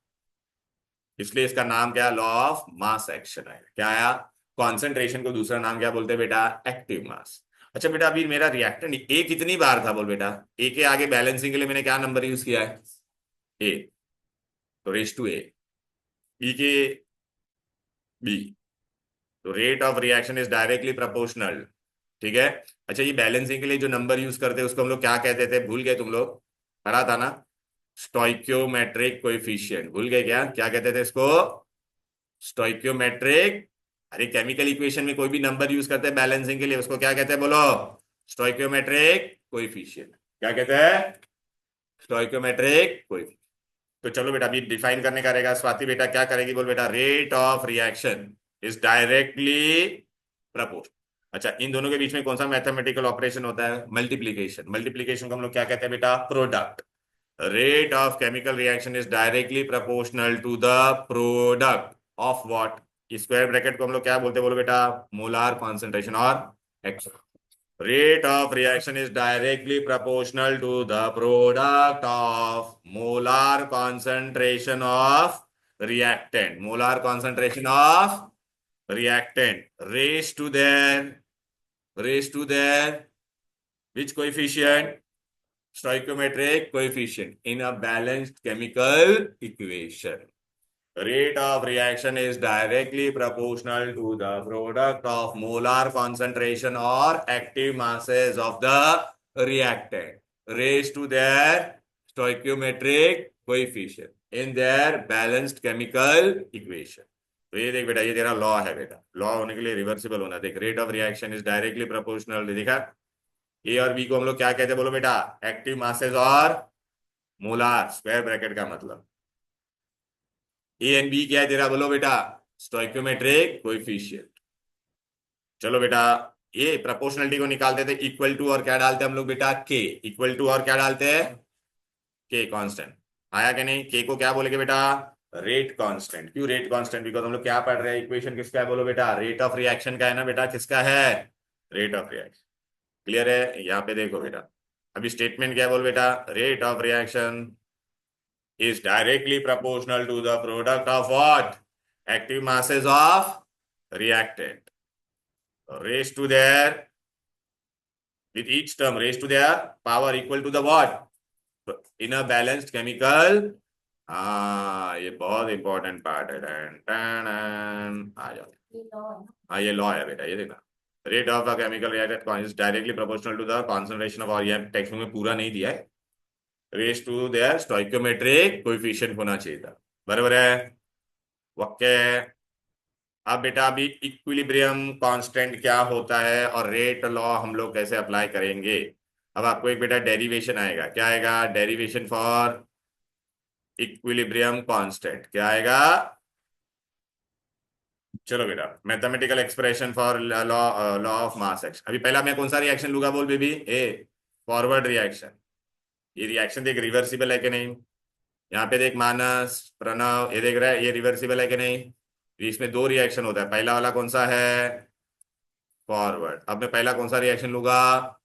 इसलिए इसका नाम क्या, लॉ ऑफ मास एक्शन है। क्या आया, कॉन्सेंट्रेशन को दूसरा नाम क्या बोलते हैं बेटा, एक्टिव मास। अच्छा बेटा अभी मेरा रिएक्टेंट ए कितनी बार था बोल बेटा, ए के आगे बैलेंसिंग के लिए मैंने क्या नंबर यूज किया है, ए, तो रेस टू ए, ई के बी, तो rate of reaction is directly proportional, ठीक है। अच्छा ये बैलेंसिंग के लिए जो नंबर यूज करते हैं उसको हम लोग क्या कहते थे, भूल गए तुम लोग, पढ़ा था ना, स्टोइक्योमेट्रिक कोएफिशिएंट, भूल गए क्या, क्या कहते थे इसको, स्टोइक्योमेट्रिक, अरे केमिकल इक्वेशन में कोई भी नंबर यूज करते हैं बैलेंसिंग के लिए, उसको क्या कहते हैं बोलो? स्टोइक्योमेट्रिक कोएफिशिएंट। क्या कहते हैं? स्टोइक्योमेट्रिक कोएफिशिएंट। तो चलो बेटा अभी डिफाइन करने का रहेगा। स्वाति बेटा क्या करेगी बोल बेटा? Rate of reaction is directly proportional. अच्छा, इन दोनों के बीच में कौन सा मैथमेटिकल ऑपरेशन होता है? मल्टीप्लीकेशन। मल्टीप्लीकेशन को हम लोग क्या कहते हैं बेटा? Product. Rate of chemical reaction is directly proportional to the product of what? Square bracket को हम लोग क्या बोलते हैं बोलो बेटा? मोलार कॉन्सेंट्रेशन और X. Rate of reaction is directly proportional to the product of molar concentration of reactant. Molar concentration of reactant raised to their which coefficient? Stoichiometric coefficient in a balanced chemical equation. Rate of reaction is directly proportional to the product of molar concentration or active masses of the reactant raised to their stoichiometric coefficient in their balanced chemical equation. तो ये देख बेटा, ये तेरा law है बेटा। Law होने के लिए रिवर्सिबल होना। देख, rate of reaction is directly proportional. देखा, ए और बी को हम लोग क्या कहते हैं बोलो बेटा? एक्टिव मासेस और मोलार, स्क्वायर ब्रैकेट का मतलब। ए एंड बी क्या है तेरा बोलो बेटा? स्टोइक्योमेट्रिक कोएफिशिएंट। चलो बेटा, ये प्रोपोर्शनलिटी को निकालते थे इक्वल टू और क्या डालते हैं हम लोग बेटा? के। इक्वल टू और क्या डालते हैं? के कांस्टेंट। आया कि नहीं? के को क्या बोलेंगे बेटा? Rate constant. क्यों रेट कांस्टेंट? बिकॉज हम लोग क्या पढ़ रहे हैं? इक्वेशन किसका है बोलो बेटा? रेट ऑफ रिएक्शन का है ना बेटा। किसका है? Rate of reaction. क्लियर है? यहाँ पे देखो बेटा, अभी स्टेटमेंट क्या है बोल बेटा? Rate of reaction is directly proportional to the product of what? Active masses of reactant raised to their, with each term raised to their power equal to the what? In a balanced chemical. हाँ, ये बहुत important part है। आ जाओ। हाँ, ये law है बेटा, ये देखना। Rate of a chemical reactant is directly proportional to the concentration of, और ये टेक्स्ट में पूरा नहीं दिया है, raise to their stoichiometric coefficient होना चाहिए था। बराबर है? ओके। अब बेटा अभी इक्विलिब्रियम कांस्टेंट क्या होता है और रेट लॉ हम लोग कैसे अप्लाई करेंगे? अब आपको एक बेटा डेरिवेशन आएगा। क्या आएगा? Derivation for equilibrium constant. क्या आएगा? चलो बेटा, mathematical expression for law of mass action. अभी पहला मैं कौन सा रिएक्शन लूंगा बोल बेबी? ए, फॉरवर्ड रिएक्शन। ये रिएक्शन देख रिवर्सिबल है कि नहीं? यहाँ पे देख मानस, प्रणव, ये देख रहा है, ये रिवर्सिबल है कि नहीं? इसमें दो रिएक्शन होता है। पहला वाला कौन सा है? फॉरवर्ड। अब मैं पहला कौन सा रिएक्शन लूंगा?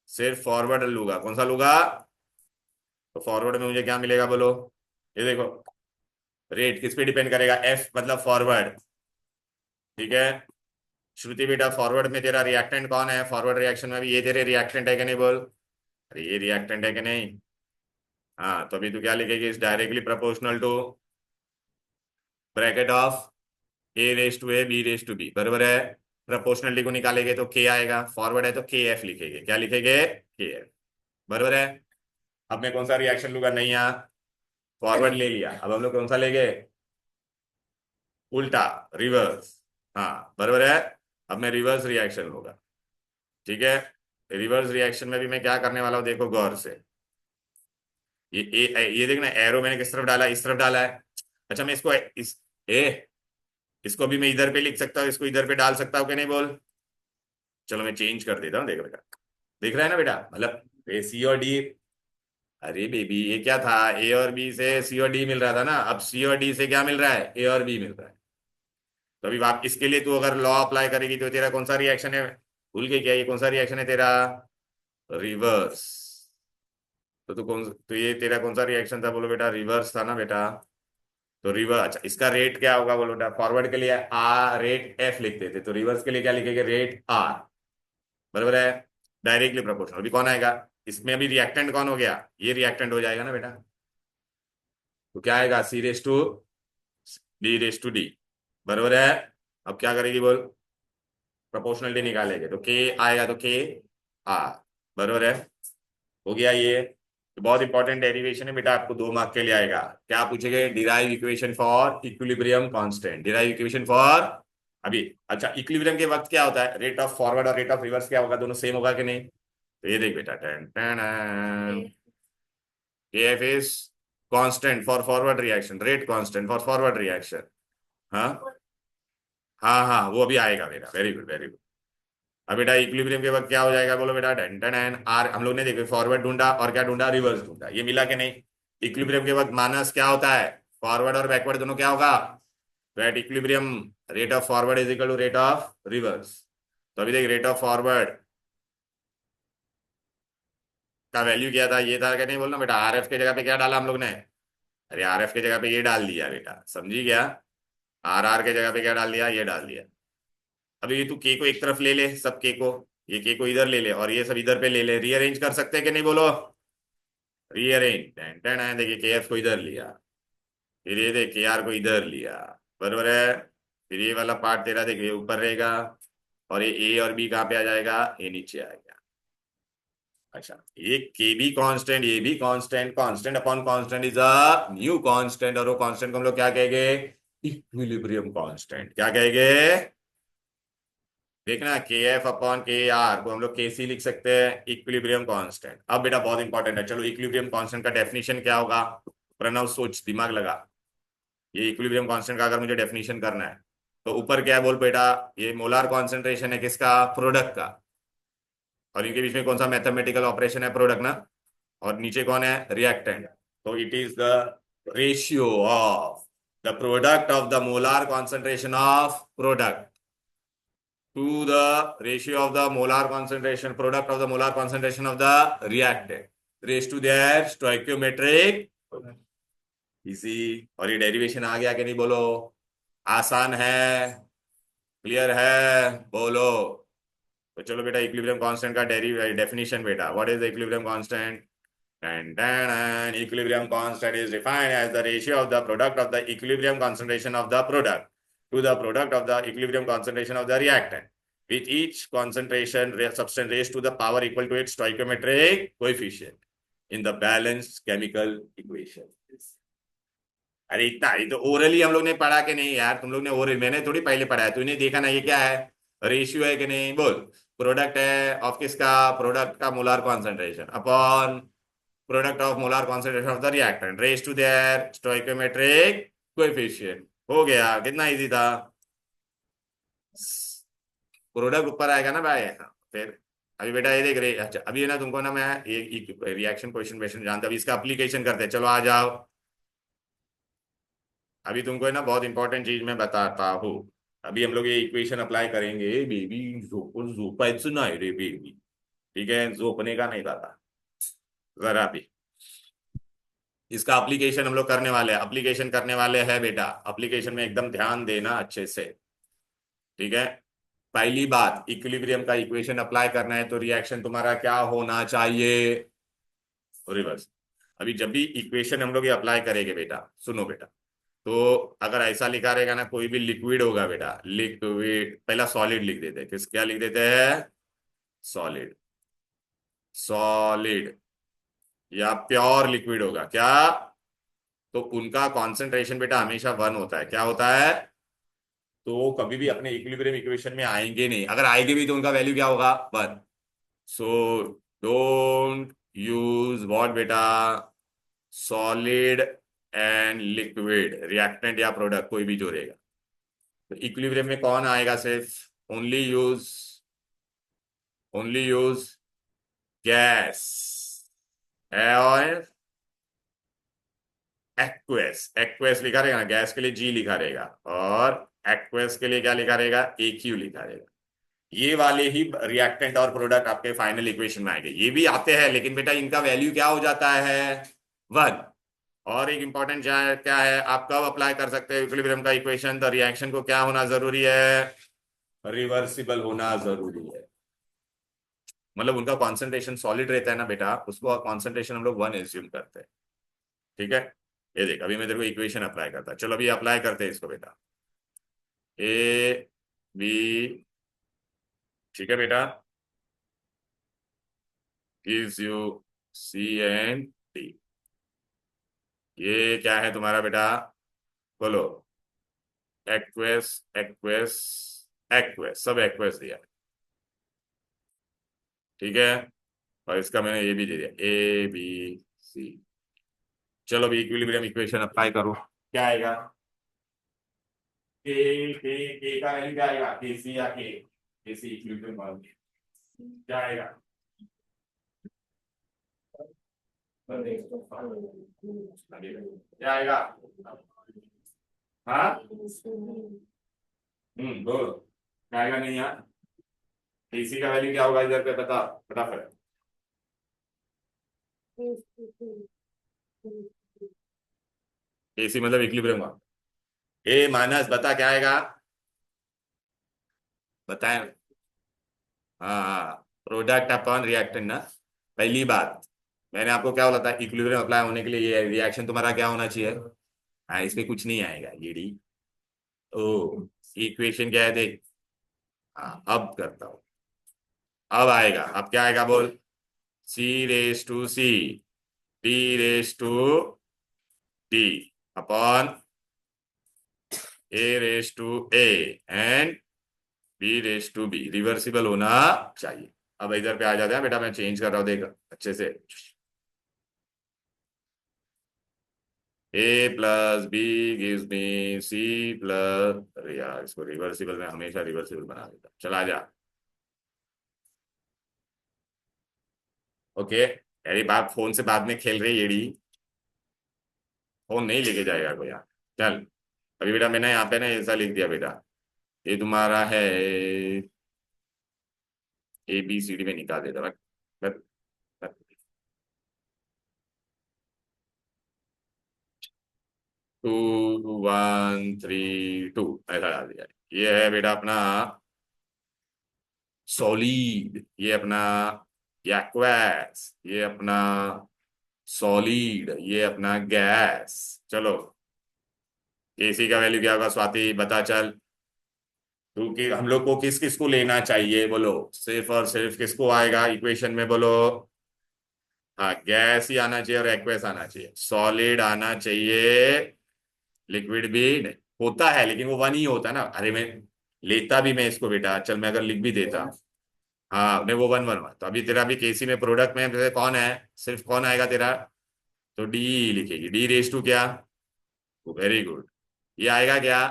सिर्फ फॉरवर्ड लूंगा। कौन सा लूंगा? तो फॉरवर्ड में मुझे क्या मिलेगा बोलो? ये देखो, रेट किस पे डिपेंड करेगा? एफ मतलब फॉरवर्ड। ठीक है श्रुति बेटा, फॉरवर्ड में तेरा रिएक्टेंट कौन है? फॉरवर्ड रिएक्शन में भी ये तेरे रिएक्टेंट है कि नहीं बोल? अरे ये रिएक्टेंट है कि नहीं? हाँ, तो अभी तू क्या लिखेगी? Is directly proportional to bracket of A raise to A B raise to B. बराबर है? प्रोपोर्शनलिटी को निकालेंगे तो के आएगा। फॉरवर्ड है तो के एफ लिखेंगे। क्या लिखेंगे? के एफ। बराबर है? अब मैं कौन सा रिएक्शन लूंगा? नहीं, यहाँ फॉरवर्ड ले लिया, अब हम लोग कौन सा लेंगे? उल्टा, रिवर्स। हाँ बराबर है? अब मैं रिवर्स रिएक्शन लूंगा। ठीक है, रिवर्स रिएक्शन में भी मैं क्या करने वाला हूं देखो गौर से। ये देखना, एरो मैंने किस तरफ डाला? इस तरफ डाला है। अच्छा, मैं इसको इसको भी मैं इधर पे लिख सकता हूँ, इसको इधर पे डाल सकता हूँ कि नहीं बोल? चलो मैं चेंज कर देता हूँ। देख बेटा, दिख रहा है ना बेटा? मतलब ए सी और डी। अरे बेबी, ये क्या था? ए और बी से सी और डी मिल रहा था ना, अब सी और डी से क्या मिल रहा है? ए और बी मिल रहा है। तो अभी आप इसके लिए तू अगर लॉ अप्लाई करेगी तो तेरा कौन सा रिएक्शन है? भूल गई क्या? ये कौन सा रिएक्शन है तेरा? रिवर्स। तो ये तेरा कौन सा रिएक्शन था बोलो बेटा? रिवर्स था ना बेटा? तो रिवर्स। अच्छा, इसका रेट क्या होगा बोलो बेटा? फॉरवर्ड के लिए आर रेट एफ लिखते थे, तो रिवर्स के लिए क्या लिखेंगे? Rate R. बराबर है? Directly proportional. अभी कौन आएगा इसमें? अभी रिएक्टेंट कौन हो गया? ये रिएक्टेंट हो जाएगा ना बेटा। तो क्या आएगा? C raise to D raise to D. बराबर है? अब क्या करेगी बोल? प्रोपोर्शनलिटी निकालेंगे तो के आएगा, तो के आर। बराबर है? हो गया ये। बहुत इंपॉर्टेंट डेरिवेशन है बेटा, आपको 2 मार्क के लिए आएगा। क्या पूछेंगे? Derive equation for equilibrium constant, derive equation for. अभी अच्छा, इक्विलिब्रियम के वक्त क्या होता है? रेट ऑफ फॉरवर्ड और रेट ऑफ रिवर्स क्या होगा? दोनों सेम होगा कि नहीं? तो ये देख बेटा, ten ten, KF is constant for forward reaction, rate constant for forward reaction. हाँ हाँ हाँ, वो अभी आएगा बेटा, वेरी गुड वेरी गुड। अब बेटा इक्विलिब्रियम के वक्त क्या हो जाएगा? बोलो बेटा, टेन टेन एन आर। हम लोग ने देखो फॉरवर्ड ढूंढा और क्या ढूंढा? रिवर्स ढूंढा। ये मिला कि नहीं? इक्विलिब्रियम के वक्त माइनस क्या होता है? फॉरवर्ड और बैकवर्ड दोनों क्या होगा? तो at equilibrium rate of forward is equal to rate of reverse. तो अभी देख, रेट ऑफ फॉरवर्ड का वैल्यू क्या था? ये था कि नहीं? बोलना बेटा, आर एफ के जगह पे क्या डाला हम लोग ने? अरे आर एफ के जगह पे ये डाल दिया बेटा, समझी क्या? आर आर के जगह पे क्या डाल दिया? ये डाल दिया। अभी ये तू के को एक तरफ ले ले, सब के को, ये के को इधर ले ले और ये सब इधर पे ले ले, रीअरेंज कर सकते हैं कि नहीं? बोलो, रीअरेंज। टेन टेन है, देखिए के एफ को इधर लिया, फिर ये देख के आर को इधर लिया, बरोबर है। फिर ये वाला पार्ट तेरा देख, ये ऊपर रहेगा और ये ए और बी कहाँ पे आ जाएगा? ये नीचे आएगा। अच्छा, ये के बी कांस्टेंट, ये भी constant, constant upon constant is a new constant, और वो कांस्टेंट को हम लोग क्या कहेंगे? Equilibrium constant. क्या कहेंगे? देखना, के एफ अपॉन के आर को हम लोग के सी लिख सकते हैं, इक्विलिब्रियम कांस्टेंट। अब बेटा बहुत इंपॉर्टेंट है, चलो इक्विलिब्रियम कांस्टेंट का डेफिनेशन क्या होगा? प्रणव सोच, दिमाग लगा। ये इक्विलिब्रियम कांस्टेंट का अगर मुझे डेफिनेशन करना है तो ऊपर क्या है बोल बेटा? ये मोलार कॉन्सेंट्रेशन है किसका? प्रोडक्ट का। और इनके बीच में कौन सा मैथमेटिकल ऑपरेशन है? प्रोडक्ट ना। और नीचे कौन है? रिएक्टेंट। तो it is the ratio of the product of the molar concentration of product to the ratio of the molar concentration, product of the molar concentration of the reactant raised to their stoichiometric। इसी, और ये derivation आ गया कि नहीं? बोलो, आसान है, clear है? बोलो। तो चलो बेटा, इक्विलिब्रियम कांस्टेंट का डेफिनेशन बेटा, what is the equilibrium constant? And equilibrium constant is defined as the ratio of the product of the equilibrium concentration of the product to the product of the equilibrium concentration of the reactant, with each concentration substance raised to the power equal to its stoichiometric coefficient in the balanced chemical equation। अरे इतना ही तो orally हम लोग ने पढ़ा कि नहीं यार? तुम लोग ने ओरल, मैंने थोड़ी पहले पढ़ा है, तूने देखा ना? ये क्या है? रेशियो है कि नहीं? बोल। प्रोडक्ट है ऑफ किसका? प्रोडक्ट का molar concentration upon product of molar concentration of the reactant raise to their stoichiometric coefficient. हो गया, कितना इजी था। प्रोडक्ट ऊपर आएगा ना भाई। हाँ, फिर अभी बेटा ये देख रहे, अच्छा अभी है ना तुमको ना, मैं एक रिएक्शन क्वेश्चन क्वेश्चन जानता, अभी इसका अप्लीकेशन करते हैं, चलो आ जाओ। अभी तुमको है ना बहुत इंपॉर्टेंट चीज मैं बताता हूँ। अभी हम लोग ये इक्वेशन अप्लाई करेंगे बेबी, झोपायचं नाही रे बेबी, ठीक है? झोपने का नहीं दादा, जरा भी। इसका एप्लीकेशन हम लोग करने वाले हैं, एप्लीकेशन करने वाले हैं बेटा, एप्लीकेशन में एकदम ध्यान देना अच्छे से, ठीक है? पहली बात, इक्विलिब्रियम का इक्वेशन अप्लाई करना है तो रिएक्शन तुम्हारा क्या होना चाहिए? रिवर्स। अभी जब भी इक्वेशन हम लोग ये अप्लाई करेंगे बेटा, सुनो बेटा, तो अगर ऐसा लिखा रहेगा ना, कोई भी लिक्विड होगा बेटा, लिक्विड, पहला सॉलिड लिख देते हैं, किस क्या लिख देते हैं? सॉलिड। सॉलिड या प्योर लिक्विड होगा क्या? तो उनका कॉन्सेंट्रेशन बेटा हमेशा 1 होता है। क्या होता है? तो कभी भी अपने इक्विलिब्रियम इक्वेशन में आएंगे नहीं, अगर आएंगे भी तो उनका वैल्यू क्या होगा? 1। सो डोंट यूज व्हाट बेटा? सॉलिड एंड लिक्विड रिएक्टेंट या प्रोडक्ट कोई भी जो रहेगा, तो इक्विलिब्रियम में कौन आएगा? सिर्फ ओनली यूज गैस है, और एक्वेस। एक्वेस लिखा रहेगा ना, गैस के लिए जी लिखा रहेगा और एक्वेस के लिए क्या लिखा रहेगा? AQ लिखा रहेगा। ये वाले ही रिएक्टेंट और प्रोडक्ट आपके फाइनल इक्वेशन में आएंगे। ये भी आते हैं लेकिन बेटा इनका वैल्यू क्या हो जाता है? 1। और एक इंपॉर्टेंट क्या है, आप कब अप्लाई कर सकते हैं इक्विलिब्रियम का इक्वेशन? तो रिएक्शन को क्या होना जरूरी है? रिवर्सिबल होना जरूरी है। मतलब उनका कॉन्सेंट्रेशन सॉलिड रहता है ना बेटा, उसको कॉन्सेंट्रेशन हम लोग 1 एज्यूम करते हैं, ठीक है? ये देख, अभी मैं तेरे को इक्वेशन अप्लाई करता, चलो अभी अप्लाई करते हैं इसको बेटा। A B, ठीक है बेटा, gives you C and D. ये क्या है तुम्हारा बेटा, बोलो। एक्वेस, एक्वेस, एक्वेस, सब एक्वेस दिया, ठीक है। और इसका मैंने ये भी दे दिया, ए बी सी। चलो भी इक्विलिब्रियम इक्वेशन अप्लाई करो, क्या आएगा? के का वैल्यू क्या आएगा, के सी या के सी इक्विलिब्रियम मानोगे क्या आएगा? क्या आएगा? हाँ, बोलो क्या आएगा? नहीं यार, केसी का वैल्यू क्या होगा इधर पे, बता फटाफट। केसी मतलब इक्विलिब्रियम का। ए माइनस, बता क्या आएगा, बताएं। हाँ हाँ, प्रोडक्ट अपॉन रिएक्टेंट ना। पहली बात, मैंने आपको क्या बोला था, इक्विलिब्रियम अप्लाई होने के लिए ये रिएक्शन तुम्हारा क्या होना चाहिए। हाँ, इस पे कुछ नहीं आएगा ये डी। ओ, इक्वेशन क्या है देख। हाँ, अब करता हूँ, अब आएगा, अब क्या आएगा बोल। C raise to C, D raise to D, upon A raise to A, and B raise to B, reversible होना चाहिए। अब इधर पे आ जाते हैं बेटा, मैं चेंज कर रहा हूँ, देख अच्छे से। A plus B gives me C plus, अरे यार इसको रिवर्सिबल में हमेशा रिवर्सिबल बना देता, चला जा। ओके, यारी बात फोन से बाद में खेल रही येड़ी, फोन नहीं लेके जाएगा कोई यार। चल, अभी बेटा मैंने यहाँ पे ना ऐसा लिख दिया बेटा, ये तुम्हारा है, ए बी सी डी में निकाल देता मैं। 2 1 3 2 ऐसा डाल दिया। ये है बेटा अपना सॉलिड, ये अपना एक्वस, ये अपना सॉलिड, ये अपना गैस। चलो, केसी का वैल्यू क्या होगा स्वाति, बता चल। क्योंकि हम लोग को किस किस को लेना चाहिए बोलो, सिर्फ और सिर्फ किसको आएगा इक्वेशन में बोलो। हाँ, गैस ही आना चाहिए और एक्वस आना चाहिए, सॉलिड आना चाहिए, लिक्विड भी नहीं होता है, लेकिन वो वन ही होता है ना। अरे मैं लेता भी मैं इसको बेटा, चल मैं अगर लिख भी देता, हाँ नहीं वो वन वन वन, तो अभी तेरा भी केसी में प्रोडक्ट में जैसे कौन है, सिर्फ कौन आएगा तेरा, तो डी लिखेगी, डी रेस टू क्या, वेरी गुड। ये आएगा क्या,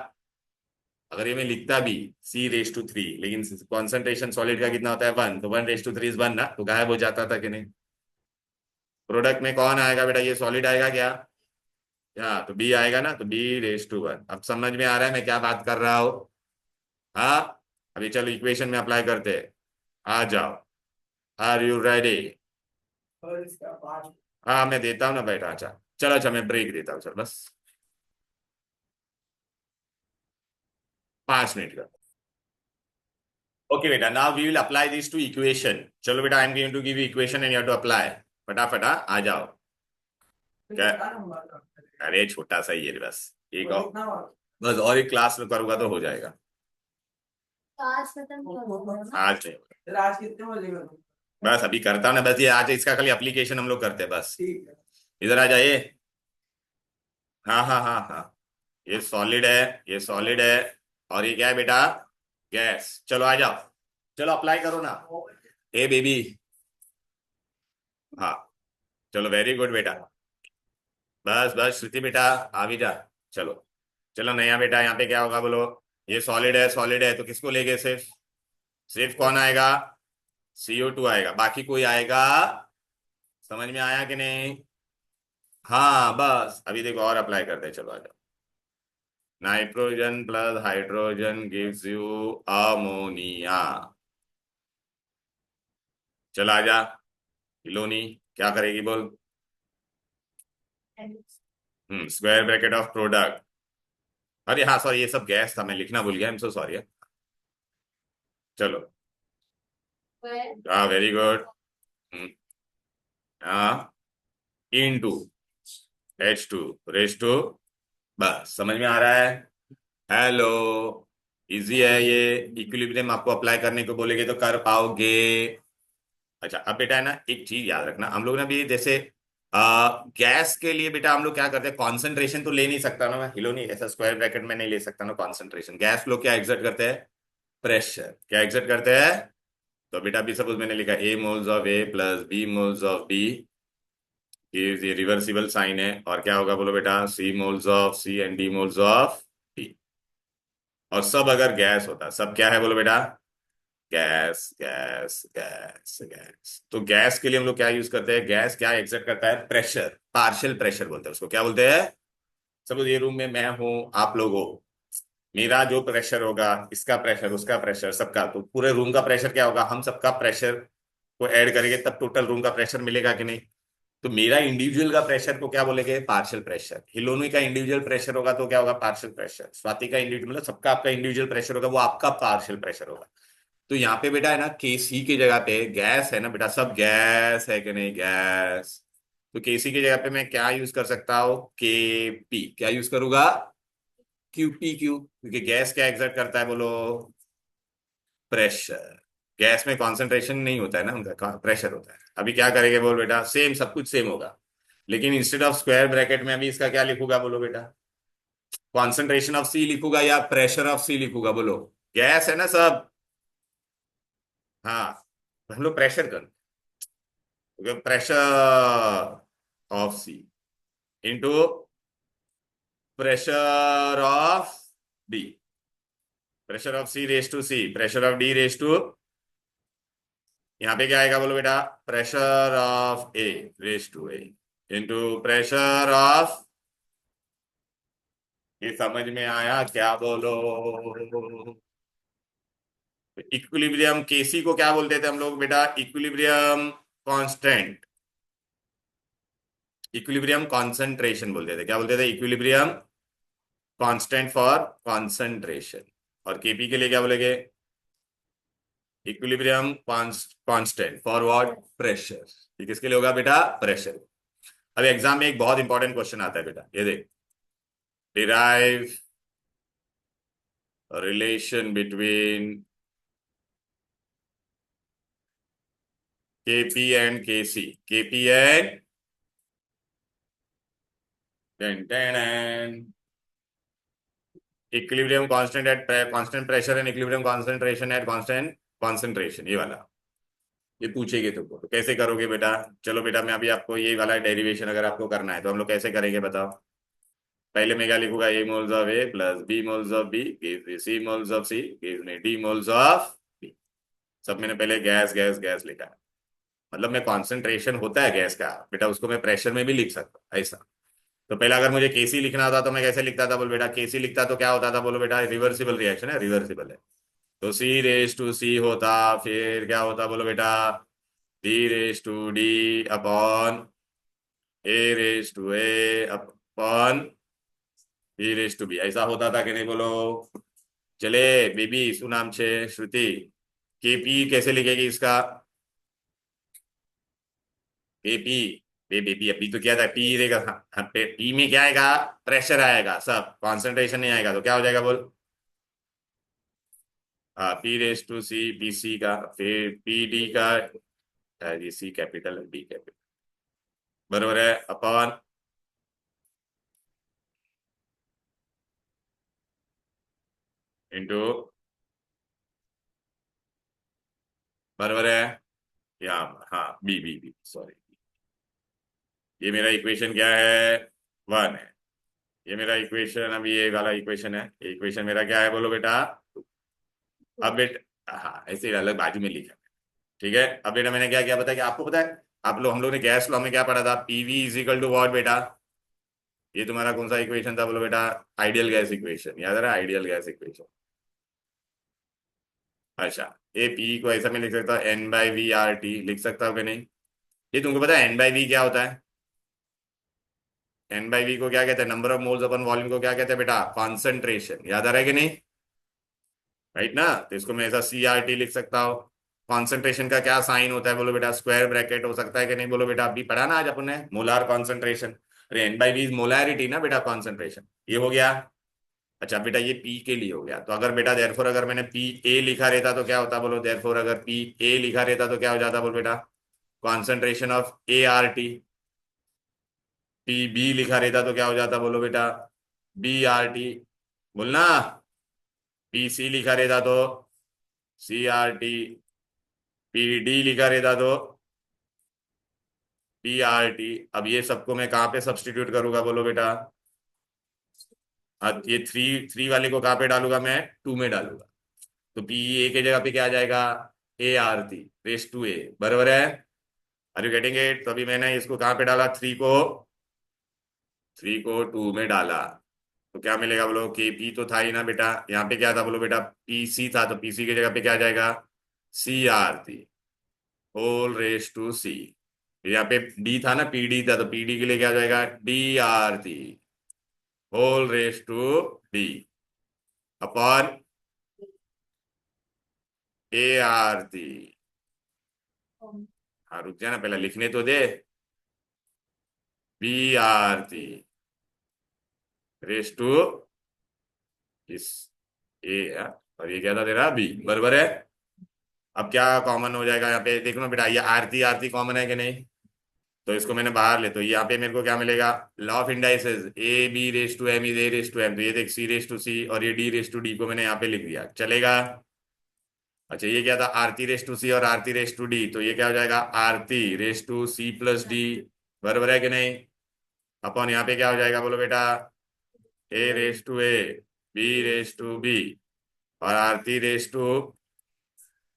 अगर ये मैं लिखता भी सी रेस टू थ्री, लेकिन कॉन्सेंट्रेशन सॉलिड का कितना होता है वन, तो one raise to three is one ना, तो गायब हो जाता था कि नहीं। प्रोडक्ट में कौन आएगा बेटा, ये सॉलिड आएगा क्या, हाँ तो बी आएगा ना, तो बी रेस टू वन। अब समझ में आ रहा है मैं क्या बात कर रहा हूँ। हाँ, अभी चलो इक्वेशन में अप्लाई करते हैं, आ जाओ। Are you ready? और इसका पाँच। हाँ मैं देता हूँ ना बेटा, अच्छा चलो, अच्छा मैं ब्रेक देता हूँ, चल बस 5 मिनट का। ओके बेटा, now we will apply this to equation. चलो बेटा, I am going to give you equation and you have to apply. फटाफट आ जाओ। तो क्या, कितना नंबर का? अरे छोटा सा ही है बस, एक और और, कितना हुआ? बस और एक क्लास में करूंगा तो हो जाएगा। आज खत्म नहीं होगा ना। आज नहीं होगा। फिर आज कितने बजे करूँ? बस अभी करता हूँ ना, बस ये आज इसका खाली एप्लीकेशन हम लोग करते हैं बस। ठीक है। इधर आ जाइए। हाँ हाँ हाँ हाँ, ये सॉलिड है, ये सॉलिड है, और ये क्या है बेटा, गैस। चलो आ जाओ, चलो अप्लाई करो ना, ए बेबी। हाँ, चलो वेरी गुड बेटा, बस बस श्रुति बेटा आ भी जा। चलो, चलो नया बेटा, यहाँ पे क्या होगा बोलो। ये सॉलिड है तो किसको लेंगे, सिर्फ सिर्फ कौन आएगा, CO2 आएगा, बाकी कोई आएगा, समझ में आया कि नहीं। हाँ बस अभी देखो और अप्लाई करते हैं, चलो आ जाओ। Nitrogen plus hydrogen gives you ammonia. चल आ जा, इलोनी क्या करेगी बोल। स्क्वायर ब्रैकेट ऑफ प्रोडक्ट, अरे हाँ सॉरी ये सब गैस था, मैं लिखना भूल गया, आई एम सो सॉरी। चलो, हाँ वेरी गुड। हाँ, इन टू H2 रेस टू, बस समझ में आ रहा है। हेलो, इजी है ये, इक्विलिब्रियम आपको अप्लाई करने को बोलेगे तो कर पाओगे। अच्छा अब बेटा है ना, एक चीज याद रखना, हम लोग ना भी जैसे गैस के लिए बेटा हम लोग क्या करते हैं, कॉन्सेंट्रेशन तो ले नहीं सकता ना मैं, हिलो नहीं, ऐसा स्क्वायर ब्रैकेट में नहीं ले सकता ना कॉन्सेंट्रेशन। गैस लोग क्या एग्जर्ट करते हैं, प्रेशर। क्या एग्जर्ट करते हैं, तो बेटा अभी सपोज मैंने लिखा A moles of A plus B moles of B, ये रिवर्सिबल साइन है, और क्या होगा बोलो बेटा, C moles of C and D moles of D. और सब अगर गैस होता, सब क्या है बोलो बेटा, गैस गैस गैस गैस। तो गैस के लिए हम लोग क्या यूज करते हैं, गैस क्या एक्सर्ट करता है, प्रेशर, पार्शियल प्रेशर बोलते हैं उसको, क्या बोलते हैं। सपोज ये रूम में मैं हूं, आप लोग हो, मेरा जो प्रेशर होगा, इसका प्रेशर, उसका प्रेशर, सबका, तो पूरे रूम का प्रेशर क्या होगा, हम सबका प्रेशर को ऐड करेंगे तब टोटल रूम का प्रेशर मिलेगा कि नहीं। तो मेरा इंडिविजुअल का प्रेशर को क्या बोलेंगे, पार्शियल प्रेशर। हिलोनी का इंडिविजुअल प्रेशर होगा तो क्या होगा, पार्शियल प्रेशर। स्वाति का इंडिविजुअल, मतलब सबका आपका इंडिविजुअल प्रेशर होगा, वो आपका पार्शियल प्रेशर होगा। तो यहाँ पे बेटा है ना, के सी की जगह पे गैस है ना बेटा, सब गैस है कि नहीं, गैस। तो के सी की जगह पे मैं क्या यूज कर सकता हूँ, के पी। क्या यूज करूंगा, क्यू पी क्यू, क्योंकि गैस क्या एग्जर्ट करता है बोलो, प्रेशर। गैस में कॉन्सेंट्रेशन नहीं होता है ना, उनका प्रेशर होता है। अभी क्या करेंगे बोल बेटा, सेम, सब कुछ सेम होगा, लेकिन इंस्टेड ऑफ स्क्वायर ब्रैकेट में अभी इसका क्या लिखूंगा बोलो बेटा, कॉन्सेंट्रेशन ऑफ सी लिखूंगा या प्रेशर ऑफ सी लिखूंगा बोलो। गैस है ना सब, हाँ, हम लोग प्रेशर कर, pressure of C into pressure of D, pressure of C raise to C, pressure of D raise to, यहाँ पे क्या आएगा बोलो बेटा, pressure of A raise to A into pressure of, ये समझ में आया क्या बोलो। इक्विलिब्रियम केसी को क्या बोलते थे हम लोग बेटा, इक्विलिब्रियम कांस्टेंट, इक्विलिब्रियम कॉन्सेंट्रेशन बोलते थे। क्या बोलते थे, इक्विलिब्रियम कांस्टेंट फॉर कॉन्सेंट्रेशन। और केपी के लिए क्या बोलेंगे, equilibrium constant for what, pressure. ये किसके लिए होगा बेटा, प्रेशर। अब एग्जाम में एक बहुत इंपॉर्टेंट क्वेश्चन आता है बेटा, ये देख, derive relation between KP and KC, KP and equilibrium constant at constant pressure and equilibrium concentration at constant concentration. ये वाला ये पूछेगी तुमको, तो कैसे करोगे बेटा। चलो बेटा मैं अभी आपको ये वाला डेरिवेशन अगर आपको करना है तो हम लोग कैसे करेंगे बताओ। पहले मैं क्या लिखूंगा, A moles of A plus B moles of B gives me C moles of C gives me D moles of B. सब मैंने पहले गैस गैस गैस लिखा है, मतलब मैं कॉन्सेंट्रेशन होता है गैस का बेटा, उसको मैं प्रेशर में भी लिख सकता हूँ ऐसा। तो पहले अगर मुझे केसी लिखना था तो मैं कैसे लिखता था बोल बेटा, केसी लिखता तो क्या होता था बोलो बेटा, रिवर्सिबल रिएक्शन है, रिवर्सिबल है। तो सी रेस टू सी होता, फिर क्या होता बोलो बेटा, D raise to D upon A raise to A upon B raise to B, ऐसा होता था कि नहीं बोलो। चले बेबी सुनाम छे श्रुति, के पी कैसे लिखेगी इसका, के पी, बेबी अभी तो क्या था, पी रहेगा, हाँ, पी में क्या आएगा, प्रेशर आएगा, सब कॉन्सेंट्रेशन नहीं आएगा, तो क्या हो जाएगा बोल, हाँ, P raise to C, P C का, फिर पी डी का, ये सी कैपिटल डी कैपिटल, बरोबर है, अपॉन इंटू, बरोबर है, यहाँ हाँ, बी बी बी सॉरी, ये मेरा इक्वेशन क्या है, 1 है। ये मेरा इक्वेशन, अभी ये वाला इक्वेशन है, ये इक्वेशन मेरा क्या है बोलो बेटा। अब बेटा हाँ, ऐसे ही अलग बाजू में लिखा, ठीक है। अब बेटा मैंने क्या किया पता है, कि आपको पता है, आप लोग, हम लोग ने गैस लॉ में क्या पढ़ा था, PV is equal to what बेटा, ये तुम्हारा कौन सा इक्वेशन था बोलो बेटा, आइडियल गैस इक्वेशन, याद रहा, आइडियल गैस इक्वेशन। अच्छा, ये पी को ऐसा मैं लिख सकता हूँ, N by V R T लिख सकता हूँ कि नहीं। ये तुमको पता है एन बाई वी क्या होता है, एन बाई वी को क्या कहते हैं, number of moles upon volume को क्या कहते हैं बेटा, कॉन्सेंट्रेशन, याद आ रहा है कि नहीं, राइट ना। तो इसको मैं ऐसा सी आर टी लिख सकता हूँ। कॉन्सेंट्रेशन का क्या साइन होता है बोलो बेटा, स्क्वायर ब्रैकेट हो सकता है कि नहीं बोलो बेटा, अभी पढ़ा ना आज अपन ने, मोलार कॉन्सेंट्रेशन, अरे एन बाई वी मोलैरिटी ना बेटा, कॉन्सेंट्रेशन, ये हो गया। अच्छा बेटा ये पी के लिए हो गया, तो अगर बेटा देयरफॉर अगर मैंने पी ए लिखा रहता तो क्या होता बोलो, देयरफॉर अगर पी ए लिखा रहता तो क्या हो जाता बोलो बेटा, concentration of A R T, P B लिखा रहता तो क्या हो जाता बोलो बेटा, बी आर टी, बोलना। पी सी लिखा रहता तो C R T, P D लिखा रहता तो पी आर टी। अब ये सबको मैं कहाँ पे सब्सटीट्यूट करूंगा बोलो बेटा, अब ये थ्री थ्री वाले को कहाँ पे डालूंगा मैं, टू में डालूंगा। तो पी ए की जगह पे क्या आ जाएगा, A R T raise to A, बराबर है। Are you getting it? तो अभी मैंने इसको कहाँ पे डाला, थ्री को टू में डाला, तो क्या मिलेगा बोलो, के पी तो था ही ना बेटा, यहाँ पे क्या था बोलो बेटा, पी सी था, तो पी सी की जगह पे क्या आ जाएगा, C R T whole raise to C. यहाँ पे डी था ना, पी डी था, तो पी डी के लिए क्या आ जाएगा, D R T whole raise to D upon A R T. हाँ रुक जा ना, पहले लिखने तो दे, B R T raise to इस ए है, और ये क्या था तेरा बी, बराबर है। अब क्या कॉमन हो जाएगा यहाँ पे, देखो ना बेटा, ये आरती आरती कॉमन है कि नहीं, तो इसको मैंने बाहर ले, तो यहाँ पे मेरे को क्या मिलेगा, law of indices, A B raise to M is A raise to M, तो ये देख सी रेस टू सी, और ये डी रेस टू डी को मैंने यहाँ पे लिख दिया, चलेगा। अच्छा ये क्या था, आरती रेस टू सी और आरती रेस टू डी, तो ये क्या हो जाएगा, R T raise to C plus D, बराबर है कि नहीं। अपन यहाँ पे क्या हो जाएगा बोलो बेटा, A raise to A, B raise to B, और R T raise to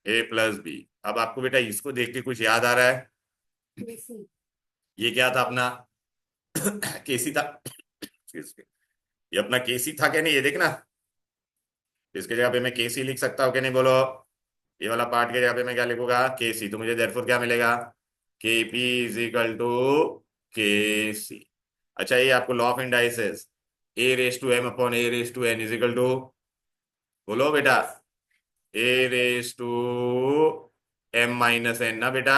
A plus B. अब आपको बेटा इसको देख के कुछ याद आ रहा है, ये क्या था अपना, केसी था, ये अपना केसी था क्या नहीं, ये देखना, इसके जगह पे मैं केसी लिख सकता हूँ कि नहीं बोलो, ये वाला पार्ट के जगह पे मैं क्या लिखूंगा, केसी, तो मुझे देयरफॉर क्या मिलेगा, के P is equal to K सी। अच्छा ये आपको law of indices, A raise to M upon A raise to N is equal to, बोलो बेटा, A raise to M minus N ना बेटा।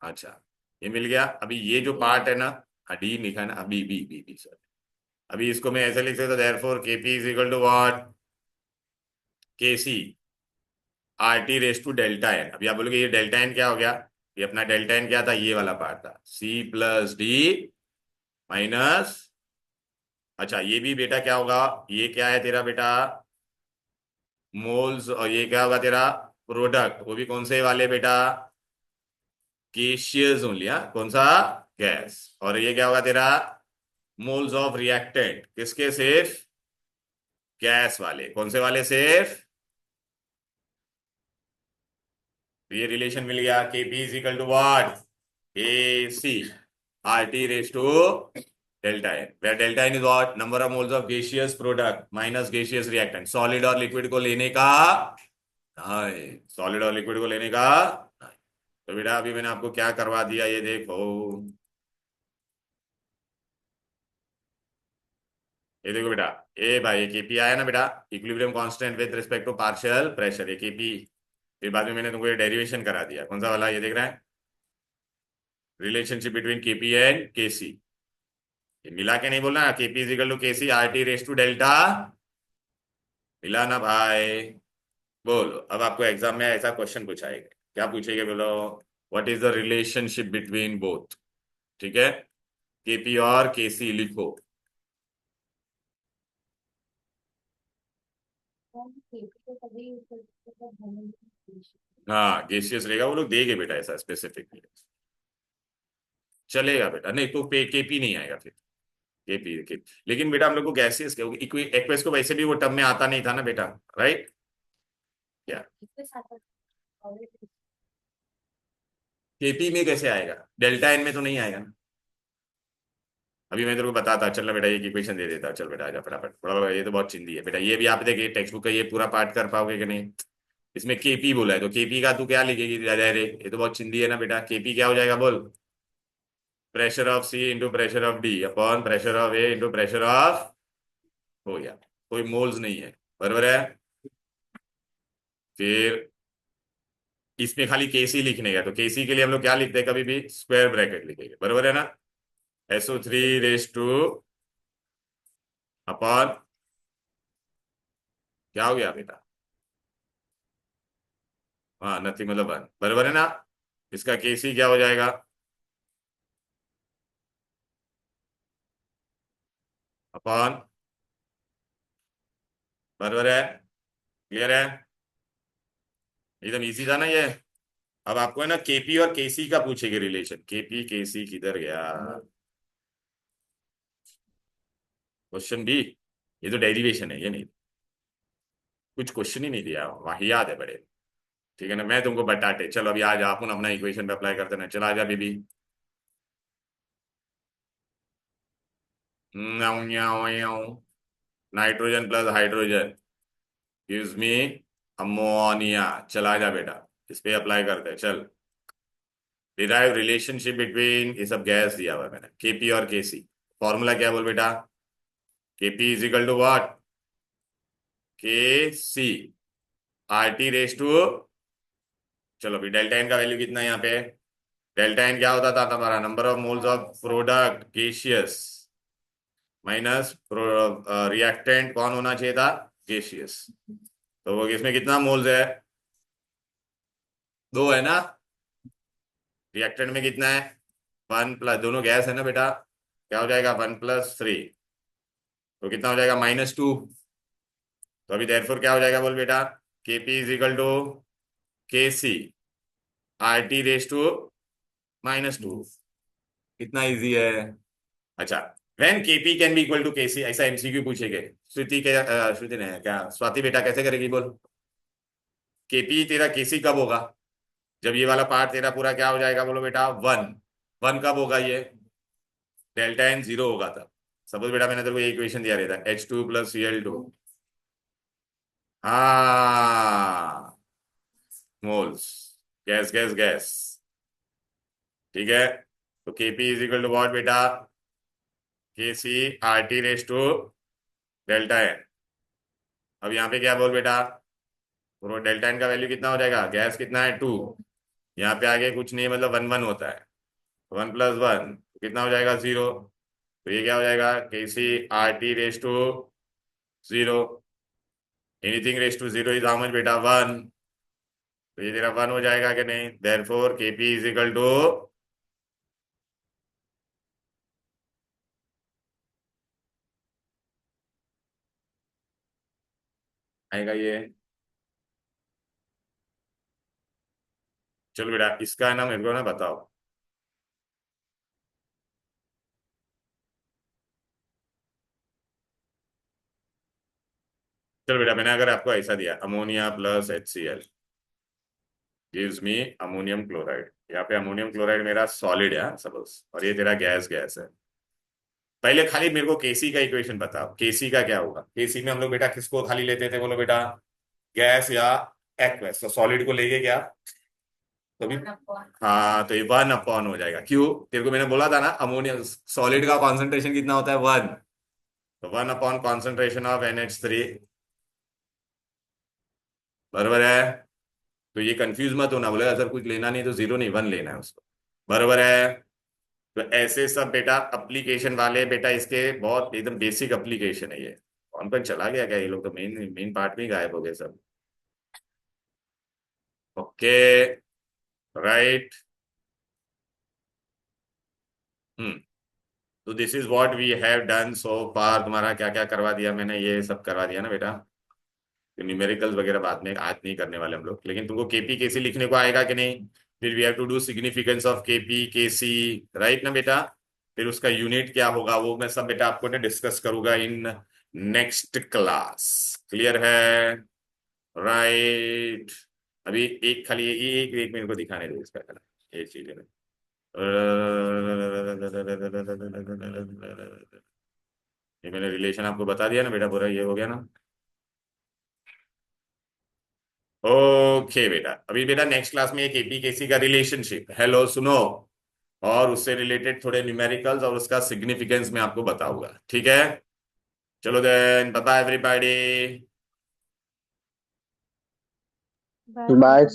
अच्छा ये मिल गया। अभी ये जो पार्ट है ना, हाँ डी लिखा है ना, अभी बी बी बी सर, अभी इसको मैं ऐसे लिख सकता हूँ, therefore K P is equal to what, K C R T raise to delta N. अभी आप बोलोगे ये डेल्टा एन क्या हो गया, ये अपना डेल्टा एन क्या था, ये वाला पार्ट था, सी प्लस डी माइनस, अच्छा ये भी बेटा क्या होगा, ये क्या है तेरा बेटा, मोल्स, और ये क्या होगा तेरा प्रोडक्ट, वो भी कौन से वाले बेटा, गैसियस ओनली, हाँ कौन सा, गैस। और ये क्या होगा तेरा, मोल्स ऑफ रिएक्टेंट, किसके, सिर्फ गैस वाले, कौन से वाले सिर्फ, तो ये रिलेशन मिल गया, K P is equal to what, A C R T raise to delta N, where delta N is what, number of moles of gaseous product minus gaseous reactant, solid और लिक्विड को लेने का, नहीं solid और liquid को लेने का नहीं। तो बेटा अभी मैंने आपको क्या करवा दिया, ये देखो, ये देखो बेटा, ए भाई, ये केपी आया ना बेटा, equilibrium constant with respect to partial pressure, ये केपी। फिर बाद में मैंने तुमको ये डेरिवेशन करा दिया, कौन सा वाला, ये देख रहा है, relationship between KP and KC, ये मिला के नहीं बोलना, KP is equal to KC R T raise to delta, मिला ना भाई। बोलो अब आपको एग्जाम में ऐसा क्वेश्चन पूछाएगा, क्या पूछेगा बोलो, what is the relationship between both, ठीक है, केपी और केसी लिखो। हाँ गैसियस रहेगा, वो लोग देंगे बेटा ऐसा स्पेसिफिक, चलेगा बेटा, नहीं तो पे केपी नहीं आएगा फिर, केपी लेकिन बेटा हम लोग को गैसियस एक्वेस को वैसे भी वो टर्म में आता नहीं था ना बेटा, राइट, क्या केपी में कैसे आएगा, डेल्टा एन में तो नहीं आएगा ना। अभी मैं तेरे को बताता, चल ना बेटा, ये इक्वेशन दे देता, चल बेटा आजा फटाफट, बड़ा ये तो बहुत चिंदी है बेटा, ये भी आप देखिए टेक्स्ट बुक का ये पूरा पार्ट कर पाओगे कि नहीं, इसमें केपी बोला है, तो केपी का तू क्या लिखेगी, डायरेक्ट, ये तो बहुत चिंदी है ना बेटा, केपी क्या हो जाएगा बोल, pressure of C into pressure of D upon pressure of A into pressure of, हो गया, कोई मोल्स नहीं है, बराबर है। फिर इसमें खाली केसी लिखने का, तो केसी के लिए हम लोग क्या लिखते हैं, कभी भी स्क्वायर ब्रैकेट लिखेंगे, बराबर है ना, SO3 रेस टू अपॉन, क्या हो गया बेटा, हाँ नथिंग मतलब वन, बराबर है ना, इसका केसी क्या हो जाएगा, अपॉन, बराबर है, क्लियर है, एकदम इजी था ना ये। अब आपको है ना केपी और केसी का पूछेगी रिलेशन, केपी केसी किधर गया क्वेश्चन भी, ये तो डेरिवेशन है, ये नहीं, कुछ क्वेश्चन ही नहीं दिया, वाहियात है बड़े। ठीक है ना, मैं तुमको बताते, चलो अभी आज आप अपना इक्वेशन पे अप्लाई करते ना, चला आजा बीबी। Nitrogen plus hydrogen gives me ammonia, चला जा बेटा, इस पे अप्लाई करते हैं, चल। डिराइव रिलेशनशिप बिटवीन, ये सब गैस दिया हुआ है मैंने, केपी और केसी। फॉर्मूला क्या बोल बेटा, KP is equal to what, K C R T raise to, चलो अभी डेल्टा एन का वैल्यू कितना है यहाँ पे, डेल्टा एन क्या होता था तुम्हारा, number of moles of product gaseous minus reactant कौन होना चाहिए था, गैसियस। तो वो इसमें कितना मोल्स है, दो है ना, रिएक्टेंट में कितना है, वन प्लस, दोनों गैस है ना बेटा, क्या हो जाएगा 1+3, तो कितना हो जाएगा -2। तो अभी देयरफॉर क्या हो जाएगा बोल बेटा, KP is equal to K C R T raise to -2, कितना इजी है। अच्छा, when KP can be equal to KC, ऐसा एमसीक्यू पूछेंगे। श्रुति के श्रुति ने क्या, स्वाति बेटा कैसे करेगी बोल, केपी तेरा केसी कब होगा, जब ये वाला पार्ट तेरा पूरा क्या हो जाएगा बोलो बेटा, वन। वन कब होगा ये, डेल्टा एन 0 होगा तब। सपोज बेटा मैंने तेरे को ये इक्वेशन दिया रहता H2 + Cl2, हाँ मोल्स, गैस गैस गैस, ठीक है। तो KP is equal to what बेटा, K C R T raise to delta N. अब यहाँ पे क्या बोल बेटा, वो डेल्टा एन का वैल्यू कितना हो जाएगा, गैस कितना है 2, यहाँ पे आगे कुछ नहीं है, मतलब 1 1 होता है, 1+1 कितना हो जाएगा 0। तो ये क्या हो जाएगा, K C R T raise to 0, anything raise to 0 is how much बेटा 1। तो ये तेरा 1 हो जाएगा कि नहीं, therefore KP is equal to, आएगा ये, चलो बेटा इसका ना मेरे को ना बताओ, चलो बेटा मैंने अगर आपको ऐसा दिया, ammonia plus HCl gives me ammonium chloride, यहाँ पे अमोनियम क्लोराइड मेरा सॉलिड है सपोज, और ये तेरा गैस गैस है। पहले खाली मेरे को केसी का इक्वेशन बताओ, केसी का क्या होगा, केसी में हम लोग बेटा किसको खाली लेते थे बोलो बेटा, गैस या एक्वस, तो सॉलिड को लेके क्या, तो भी, हाँ तो ये 1 अपॉन हो जाएगा, क्यों, तेरे को मैंने बोला था ना अमोनिया सॉलिड का कॉन्सेंट्रेशन कितना होता है 1, तो 1 अपॉन कॉन्सेंट्रेशन ऑफ NH3, बराबर है। तो ये कंफ्यूज मत होना, बोले सर कुछ लेना नहीं तो 0 नहीं 1 लेना है उसको, बराबर है। तो ऐसे सब बेटा एप्लीकेशन वाले बेटा, इसके बहुत एकदम बेसिक एप्लीकेशन है ये। कौन कौन चला गया क्या, ये लोग तो मेन मेन पार्ट में ही गायब हो गए सब। ओके, राइट, हम्म, तो this is what we have done so far. तुम्हारा क्या क्या करवा दिया मैंने, ये सब करवा दिया ना बेटा, न्यूमेरिकल्स वगैरह बाद में आज नहीं करने वाले हम लोग, लेकिन तुमको केपी केसी लिखने को आएगा कि नहीं, फिर we have to do significance of KP KC, right ना बेटा, फिर उसका यूनिट क्या होगा वो मैं सब बेटा आपको ना डिस्कस करूंगा इन नेक्स्ट क्लास, क्लियर है, राइट। अभी एक खाली एक एक मिनट को दिखाने दो इसका कलर, एक चीज में ये मैंने रिलेशन आपको बता दिया ना बेटा, पूरा ये हो गया ना। ओके बेटा, अभी बेटा नेक्स्ट क्लास में एक एपीकेसी का रिलेशनशिप, हेलो सुनो, और उससे रिलेटेड थोड़े न्यूमेरिकल्स और उसका सिग्निफिकेंस मैं आपको बताऊंगा, ठीक है। चलो then bye bye everybody. Bye.